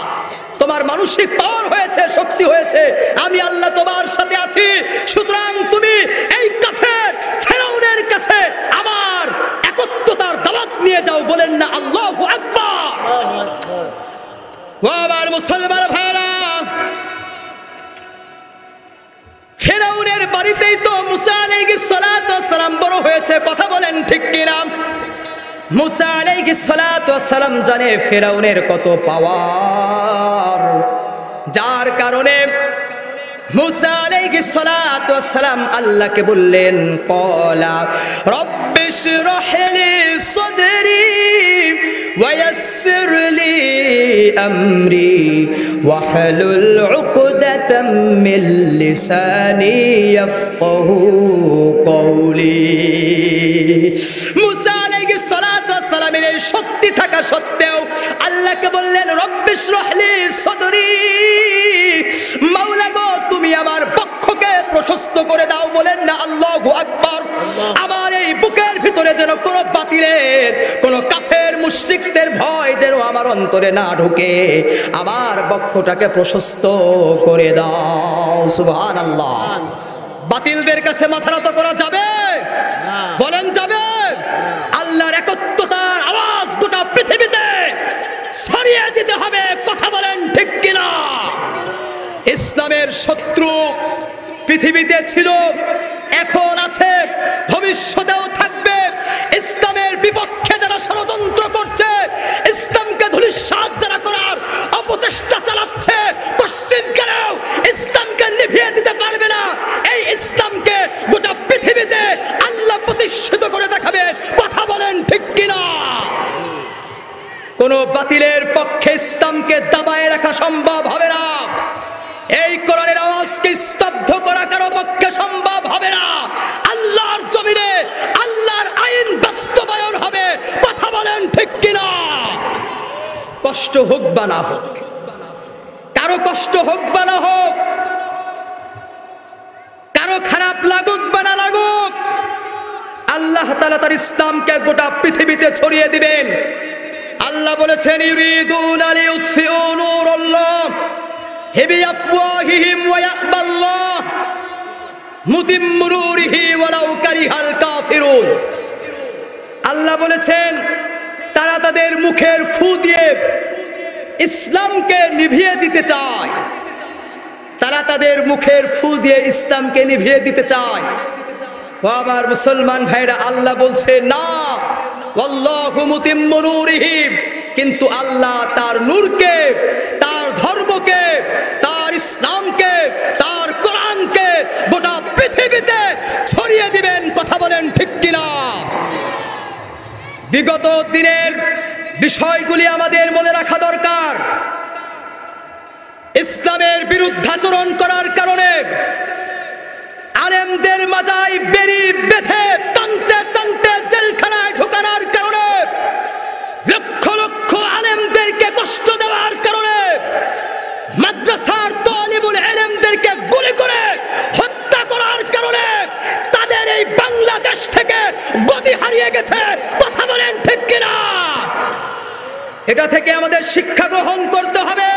তোমার মানসিক পাওয়ার হয়েছে, শক্তি হয়েছে, আমি আল্লাহ তোমার সাথে আছি। সুতরাং তুমি এই কাফের ফিরআউনের কাছে আমার একত্বতার দাওয়াত নিয়ে যাও। বলেন না আল্লাহু আকবার। মুসলমান ভাইরা, ফেরাউনের বাড়িতেই তো মুসা আলাইহিস সালাতু ওয়াস সালাম বড় হয়েছে, কথা বলেন ঠিক কিনা? মুসা আলাইহিস সালাতু ওয়াস সালাম জানে ফেরাউনের কত পাওয়ার, যার কারণে মুসা আলাইহিস সালাতু ওয়াস সালাম আল্লাহকে বললেন, ক্বালা রব্বিশরাহ লি সাদরি ওয়া ইয়াসসির লি আমরি ওয়াহলুল উকদাতাম মিন লিসানি ইয়াফকাহু কওলি। মুসা আলাইহিস সালাতু ওয়াস সালামের এই শক্তি থাকা সত্ত্বেও আল্লাহকে বললেন, রব্বিশরাহ লি সাদরি, মাওলা গো তুমি আমার বক্ষকে প্রশস্ত করে দাও। বলেন না আল্লাহু আকবার। আমার এই বুকের ভিতরে যেন কোনো বাতিলের, কোনো কাফের মুশরিকদের ভয় যেন আমার অন্তরে না ঢোকে, আমার বক্ষটাকে প্রশস্ত করে দাও। সুবহানাল্লাহ। বাতিলদের কাছে মাথা নত করা যাবে? বলেন যাবে? আল্লাহর একত্বতার আওয়াজ গোটা পৃথিবীতে ছড়িয়ে দিতে হবে, কথা বলেন ঠিক কিনা? ইসলামের শত্রু পৃথিবীতে ছিল, এখন আছে, ভবিষ্যতেও থাকবে। ইসলামের বিপক্ষে যারা ষড়যন্ত্র করছে, ইসলামকে ধূলিসাৎ যারা করার অপচেষ্টা চালাচ্ছে, পশ্চিমকালেও ইসলামকে নিভিয়ে দিতে পারবে না। এই ইসলামকে গোটা পৃথিবীতে আল্লাহ প্রতিষ্ঠিত করে দেখাবে, কথা বলেন ঠিক কিনা? কোন বাতিলের পক্ষে ইসলামকে দাবায় রাখা সম্ভব হবে না। এই কোরআনের আওয়াজকে স্তব্ধ করা কারো পক্ষে সম্ভব হবে না। আল্লাহর জমিনে আল্লাহর আইন বাস্তবায়ন হবে, কথা বলেন ঠিক কিনা? কষ্ট হোক বা না হোক, কারো কষ্ট হোক বা না হোক, কারো খারাপ লাগুক বা না লাগুক, আল্লাহ তাআলা তার ইসলামকে গোটা পৃথিবীতে ছড়িয়ে দিবেন। আল্লাহ বলেছেন, ইউরিদুনা লিউতফিউ নূরাল্লাহ বিআফওয়াহিহিম ওয়া ইয়াবাল্লাহ মুতিম্মু নূরিহি ওয়ালাউ কারিহাল কাফিরুন। আল্লাহ বলেছেন তারা তাদের মুখের ফু দিয়ে ইসলামকে নিভিয়ে দিতে চায়, তারা তাদের মুখের ফু দিয়ে ইসলামকে নিভিয়ে দিতে চায়। ও আমার মুসলমান ভাইরা, আল্লাহ বলছে না, ওয়াল্লাহু মুতিম্মু নূরিহি, কিন্তু আল্লাহ তার নূরকে, তার ধর্মকে, তার ইসলামকে, তার কোরআনকে গোটা পৃথিবীতে ছড়িয়ে দিবেন, কথা বলেন ঠিক কিনা? বিগত দিনের বিষয়গুলি আমাদের মনে রাখা দরকার। ইসলামের বিরুদ্ধাচরণ করার কারণে আলেমদের মাজায় বেড়ি বেঁধে টানতে টানতে জেলখানায় ঢোকানোর কারণে, লক্ষ লক্ষ আলেমদেরকে কষ্ট দেওয়ার কারণে, মাদ্রাসার তালিবুল ইলমদেরকে গুলি করে হত্যা করার কারণে তাদের এই বাংলাদেশ থেকে গতি হারিয়ে গেছে, কথা বলেন ঠিক কিনা? এটা থেকে আমাদের শিক্ষা গ্রহণ করতে হবে।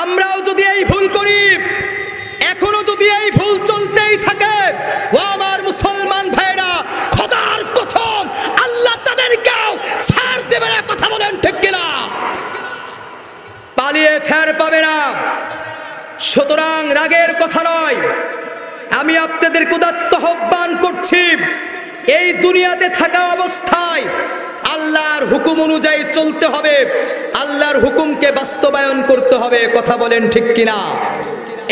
আমরাও যদি এই ভুল করি, এখনো যদি এই ভুল চলতেই থাকে, ও আমার মুসলমান ভাইরা, খোদার কসম আল্লাহ তাদেরকেও ছাড় দেবে না, কথা বলেন ঠিক কিনা? পালিয়ে ফের পাবে না। সুতরাং রাগের কথা নয়, আমি আপনাদের উদাত্ত আহ্বান করছি, এই দুনিয়াতে থাকা অবস্থায় আল্লাহর হুকুম অনুযায়ী চলতে হবে, আল্লাহর হুকুমকে বাস্তবায়ন করতে হবে, কথা বলেন ঠিক কিনা?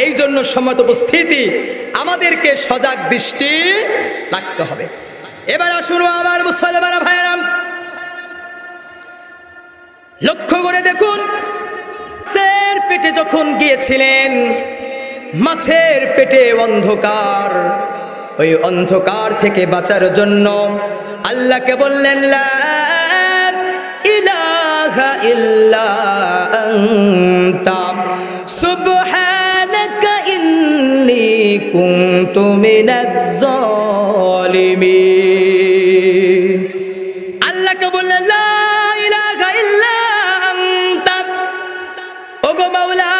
এই জন্য সম্মত উপস্থিতি, আমাদেরকে সজাগ দৃষ্টি রাখতে হবে। এবার আসুন আমার মুসলমান ভাইরা, লক্ষ্য করে দেখুন, মাছের পেটে যখন গিয়েছিলেন, মাছের পেটে অন্ধকার, ওই অন্ধকার থেকে বাঁচার জন্য আল্লাহকে বললেন, লা ইলাহা ইল্লা আনতা সুবহানাকা ইন্নী কুনতু মিনাজ জালিমিন। আল্লাহকে বললেন, লা ইলাহা ইল্লা আনতা, ওগো মাওলা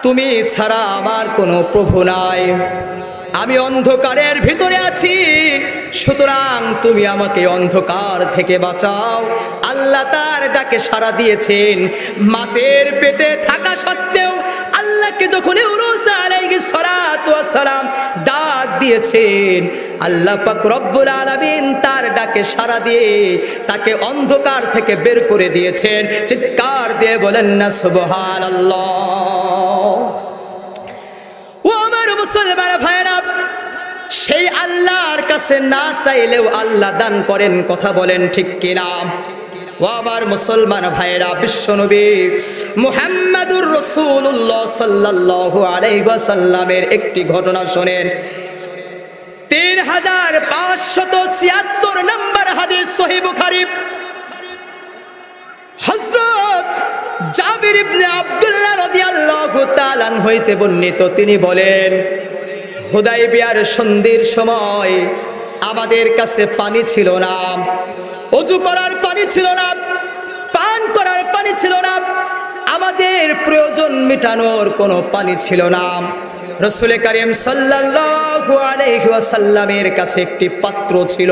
তুমি ছাড়া আমার কোনো প্রভু নাই, আমি অন্ধকারের ভিতরে আছি, সুতরাং তুমি আমাকে অন্ধকার থেকে বাঁচাও। আল্লাহ তার ডাকে সাড়া দিয়েছেন। মাছের পেটে থাকা সত্ত্বেও আল্লাহকে যখন ইউনূস আলাইহিস সালাতু ওয়াস সালাম ডাক দিয়েছেন, আল্লাহ পাক রব্বুল আলামিন তার ডাকে সাড়া দিয়ে তাকে অন্ধকার থেকে বের করে দিয়েছেন। চিৎকার দিয়ে বলেন না সুবহানাল্লাহ। ও আমার মুসলমান ভাইরা, সেই আল্লাহর কাছে না চাইলেও আল্লাহ দান করেন, কথা বলেন ঠিক কিনা? ও আমার মুসলমান ভাইরা, বিশ্বনবী মুহাম্মদুর রাসূলুল্লাহ সাল্লাল্লাহু আলাইহি ওয়াসাল্লামের একটি ঘটনা শুনেন। 3576 নম্বর হাদিস, সহিহ বুখারী। হযরত জাবির ইবনে আব্দুল্লাহ রাদিয়াল্লাহু তাআলা হইতে বর্ণিত, তিনি বলেন, হুদায়বিয়ার সন্ধির সময় আমাদের কাছে পানি ছিল না, ওযু করার পানি ছিল না, পান করার পানি ছিল না, আমাদের প্রয়োজন মেটানোর কোনো পানি ছিল না। রাসূল কারীম সাল্লাল্লাহু আলাইহি ওয়াসাল্লামের কাছে একটি পাত্র ছিল,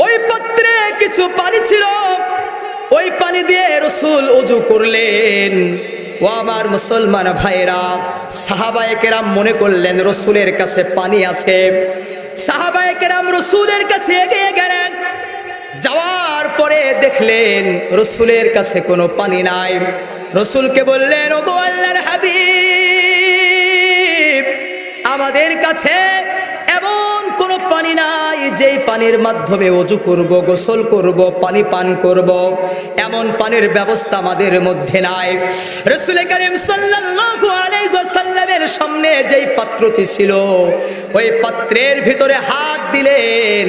ওই পাত্রে কিছু পানি ছিল, ওই পানি দিয়ে রাসূল ওযু করলেন। ও আমার মুসলমান ভাইরা, সাহাবায়ে কেরাম মনে করলেন রাসূলের কাছে পানি আছে। সাহাবায়ে কেরাম রাসূলের কাছে এগিয়ে গেলেন, যাওয়ার পরে দেখলেন রাসূলের কাছে কোনো পানি নাই। রাসূলকে বললেন, ওগো আল্লাহর হাবিব, আমাদের কাছে এমন কোনো পানি নাই যেই পানির মাধ্যমে ওযু করব, গোসল করব, পানি পান করব, এমন পানির ব্যবস্থা আমাদের মধ্যে নাই। রাসূল কারীম সাল্লাল্লাহু আলাইহি ওয়াসাল্লামের সামনে যেই পাত্রটি ছিল, ওই পাত্রের ভিতরে হাত দিলেন,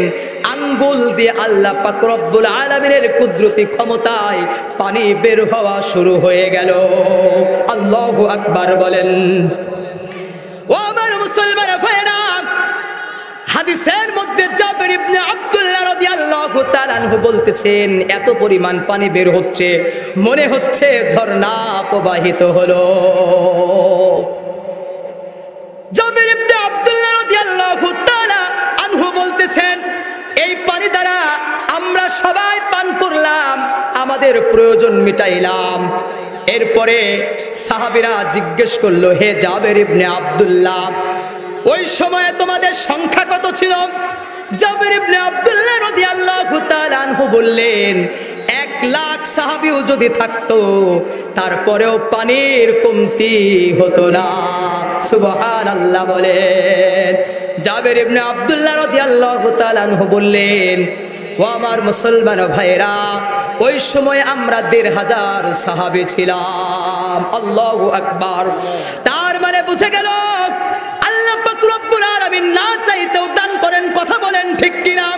আঙ্গুল দিয়ে আল্লাহ পাক রব্বুল আলামিনের কুদরতি ক্ষমতায় পানি বের হওয়া শুরু হয়ে গেল। আল্লাহু আকবার বলেন। ও আমার মুসলমান ভাইরা, হাদিসের মধ্যে জাবির ইবনে আব্দুল্লাহ রাদিয়াল্লাহু তাআলা আনহু বলতেছেন, এত পরিমাণ পানি বের হচ্ছে, মনে হচ্ছে ঝর্ণা প্রবাহিত হলো। জাবির ইবনে আব্দুল্লাহ রাদিয়াল্লাহু তাআলা আনহু বলতেছেন, এই পানি দ্বারা আমরা সবাই পান করলাম, আমাদের প্রয়োজন মিটাইলাম। এরপরে সাহাবীরা জিজ্ঞেস করলো, হে জাবির ইবনে আব্দুল্লাহ, ওই সময়ে তোমাদের সংখ্যা কত ছিল? জাবির ইবনে আব্দুল্লাহ রাদিয়াল্লাহু তাআলা আনহু বললেন, 1,00,000 সাহাবীও যদি থাকতো তারপরেও পানির কমতি হতো না। সুবহানাল্লাহ বলেন। জাবির ইবনে আব্দুল্লাহ রাদিয়াল্লাহু তাআলা আনহু বললেন, ও আমার মুসলমান ভাইরা, ওই সময় আমরা 1,500 সাহাবী ছিলাম। আল্লাহু আকবার। তার মানে বুঝে গেল আল্লাহ পাক রব্বুল আলামিন না চাইতেও দান করেন, কথা বলেন ঠিক কিনা?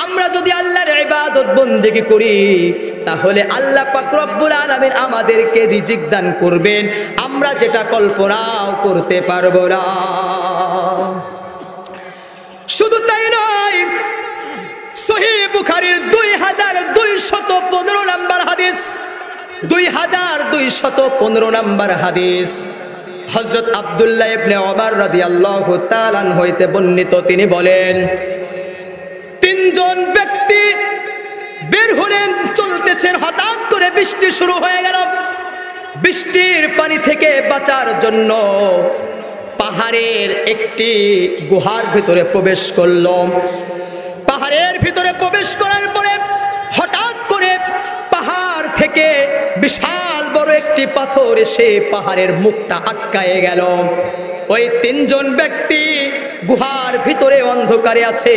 আমরা যদি আল্লাহর ইবাদত বন্দেগী করি, তাহলে আল্লাহ পাক রব্বুল আলামিন আমাদেরকে রিজিক দান করবেন, আমরা যেটা কল্পনাও করতে পারবো না। শুধু তাই নয়, সহিহ বুখারীর 2215 নম্বর হাদিস, 2215 নম্বর হাদিস, হযরত আব্দুল্লাহ ইবনে ওমর রাদিয়াল্লাহু তাআলা আনহু হইতে বর্ণিত, তিনি বলেন, 3 জন ব্যক্তি বের হলেন, চলতেছেন, হঠাৎ করে বৃষ্টি শুরু হয়ে গেল। বৃষ্টির পানি থেকে বাঁচার জন্য পাহাড়ের একটি গুহার ভিতরে প্রবেশ করল। পাহাড়ের ভিতরে প্রবেশ করার পরে হঠাৎ করে পাহাড় থেকে বিশাল বড় একটি পাথর এসে পাহাড়ের মুখটা আটকায়ে গেল। ওই 3 জন ব্যক্তি গুহার ভিতরে অন্ধকারে আছে,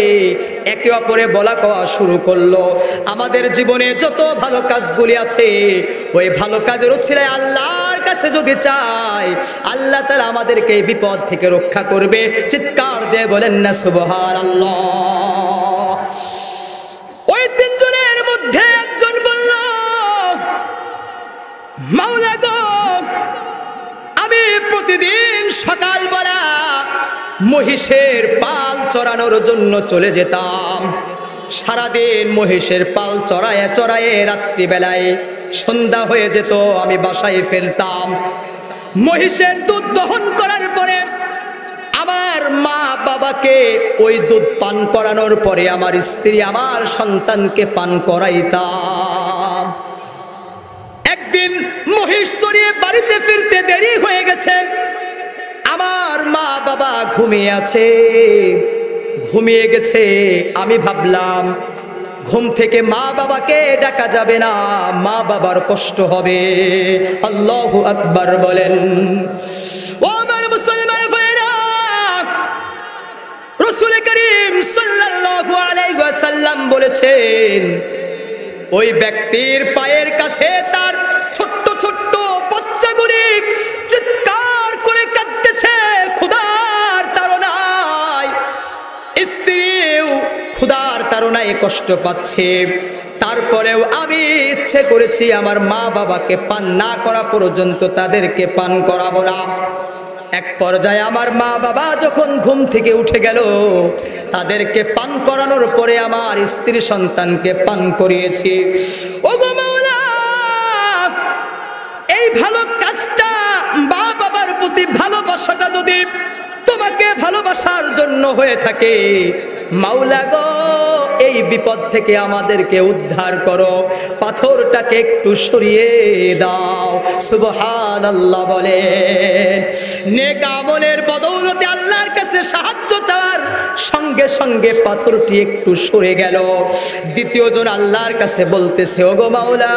একে অপরে বলা কওয়া শুরু করলো, আমাদের জীবনে যত ভালো কাজগুলি আছে, ওই ভালো কাজের ওসিলায় আল্লাহর কাছে যদি চাই, আল্লাহ তাআলা আমাদেরকে এই বিপদ থেকে রক্ষা করবে। চিৎকার দিয়ে বলেন না সুবহানাল্লাহ। ওই 3 জনের মধ্যে একজন বলল, মাওলা গো, আমি প্রতিদিন সকালবেলা মহিষের পাল চড়ানোর জন্য চলে যেতাম। সারাদিন মহিষের পাল চড়ায়ে চড়ায়ে রাত্রিবেলায় সন্ধ্যা হয়ে যেত, আমি বাসায় ফেরতাম। মহিষের দুধ দহন করার পরে আমার মা বাবাকে ওই দুধ পান করানোর পরে আমার স্ত্রী আমার সন্তানকে পান করাইতাম। একদিন মহিষ চড়িয়ে বাড়িতে ফিরতে দেরি হয়ে গেছে, আমার মা বাবা ঘুমিয়ে গেছে। আমি ভাবলাম ঘুম থেকে মা বাবাকে ডাকা যাবে না, মা বাবার কষ্ট হবে। আল্লাহু আকবার বলেন। ও আমার মুসলমান ভাইরা, রাসূল করিম সাল্লাল্লাহু আলাইহি ওয়াসাল্লাম বলেছেন, ওই ব্যক্তির পায়ের কাছে তার ছোট্ট ছোট্ট বাচ্চাগুলি চিৎকার করে কাঁদতেছে ক্ষুধার তাড়নায়, স্ত্রীও ক্ষুধার তাড়নায় কষ্ট পাচ্ছে। তারপরেও আমি ইচ্ছে করেছি আমার মা বাবাকে পান না করা পর্যন্ত তাদেরকে পান করাবো না। এক পর্যায়ে আমার মা বাবা যখন ঘুম থেকে উঠে গেল, তাদেরকে পান করানোর পরে আমার স্ত্রী সন্তানকে পান করিয়েছি। ওগো মাওলা, এই ভালো কাজটা, মা বাবার প্রতি ভালোবাসাটা যদি তোমাকে ভালোবাসার জন্য হয়ে থাকে, মাওলা গো এই বিপদ থেকে আমাদেরকে উদ্ধার করো, পাথরটাকে একটু সরিয়ে দাও। সুবহানাল্লাহ বলেন। নেক আমলের বদৌলতে আল্লাহর কাছে সাহায্য চাওয়ার সঙ্গে সঙ্গে পাথরটি একটু সরে গেল। দ্বিতীয় জন আল্লাহর কাছে বলতেছে, ওগো মাওলা,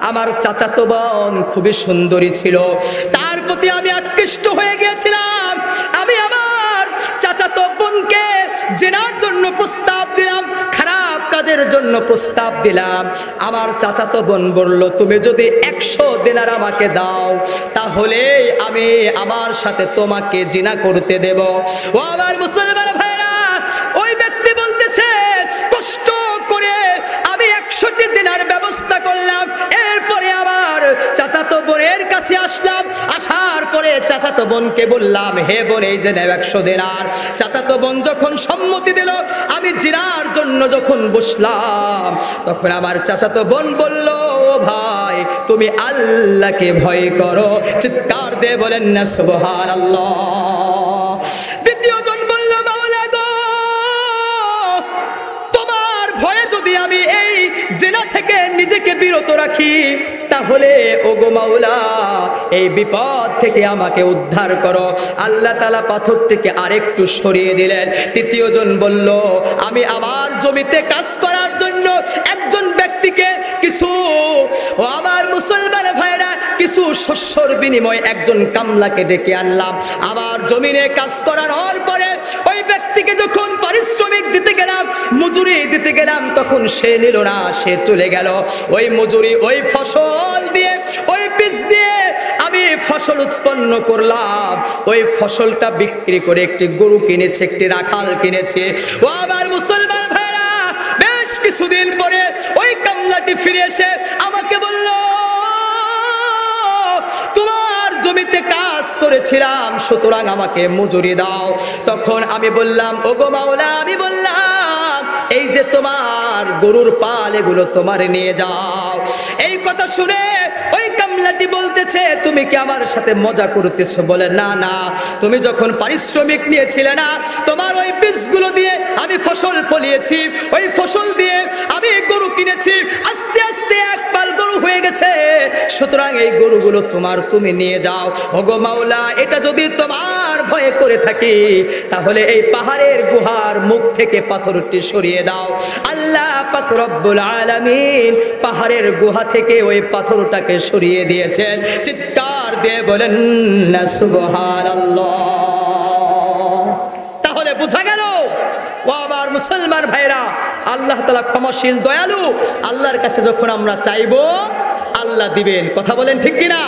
আমার চাচাতো বোন খুবই সুন্দরী ছিল, তার প্রতি আমি আকৃষ্ট হয়ে গিয়েছিলাম। আমি আমার চাচাতো বোনকে জিনার জন্য প্রস্তাব দিলাম, খারাপ কাজের জন্য প্রস্তাব দিলাম। আমার চাচাতো বোন বলল, তুমি যদি 100 দিনার আমাকে দাও, তাহলে আমি আমার সাথে তোমাকে জিনা করতে দেব। ও আমার মুসলমান ভাইরা, ওই ব্যক্তি বলতেছে, কষ্ট করে আমি 100টি দিনার ব্যবস্থা করলাম। এরপরে আবার চাচাতো বোনের কাছে আসলাম, আসার পরে চাচাতো বোনকে বললাম, হে বোন, এই যে 100 দিনার। চাচাতো বোন যখন সম্মতি দিল, আমি জিনার জন্য যখন বসলাম, তখন আমার চাচাতো বোন বলল, ও ভাই, তুমি আল্লাহকে ভয় করো। চিৎকার দিয়ে বলেন না সুবহানাল্লাহ। দ্বিতীয় জন বলল, মাওলা গো, তোমার ভয়ে যদি আমি এই জিনা থেকে নিজেকে বিরত রাখি, তাহলে ওগো মাওলা এই বিপদ থেকে আমাকে উদ্ধার করো। আল্লাহ তাআলা পাথরটিকে আরেকটু সরিয়ে দিলেন। তৃতীয় জন বলল, আমি আমার জমিতে কাজ করার জন্য একজন ব্যক্তিকে কিছু, ও আমার মুসলমান ভাইরা, কিছু শস্যর বিনিময়ে একজন কামলাকে ডেকে আনলাম। আবার জমিনে কাজ করানোর পরে ওই ব্যক্তিকে যখন পারিশ্রমিক দিতে গেলাম, মজুরি দিতে গেলাম, তখন সে নিল না, সে চলে গেল। ওই মজুরি, ওই ফসল দিয়ে, ওই বীজ দিয়ে আমি ফসল উৎপন্ন করলাম। ওই ফসলটা বিক্রি করে একটি গরু কিনেছে, একটি রাখাল কিনেছে। ও আমার মুসলমান ভাইরা, বেশ কিছুদিন পরে ওই কামলাটি ফিরে এসে আমাকে বলল, তোমার জমিতে কাজ করেছিলাম, সুতরাং আমাকে মজুরি দাও। তখন আমি বললাম, ওগো মাওলা, আমি বললাম, এই যে তোমার গরুর পাল, এগুলো তোমার নিয়ে যাও। এই কথা শুনে ওই কামলাটি বলতেছে, তুমি কি আমার সাথে মজা করতেছো? বলে, না না, তুমি যখন পারিশ্রমিক নিয়েছিলে না, তোমার ওই বীজগুলো দিয়ে আমি ফসল ফলিয়েছি, ওই ফসল দিয়ে আমি গরু কিনেছি, আস্তে আস্তে এক পাল গরু হয়ে গেছে, সুতরাং এই গরুগুলো তোমার, তুমি নিয়ে যাও। ওগো মাওলা, এটা যদি তোমার ভয়ে করে থাকি, তাহলে এই পাহাড়ের গুহার মুখ থেকে পাথরটি সরিয়ে দাও। আল্লাহ পাক রব্বুল আলামিন পাহাড়ের গুহা থেকে ওই পাথরটাকে সরিয়ে দিয়েছেন। চিৎকার দিয়ে বলেন না সুবহানাল্লাহ। তাহলে বোঝা গেল, ও আমার মুসলমান ভাইরা, আল্লাহ তাআলা ক্ষমাশীল, দয়ালু। আল্লাহর কাছে যখন আমরা চাইবো, আল্লাহ দিবেন। কথা বলেন ঠিক কিনা?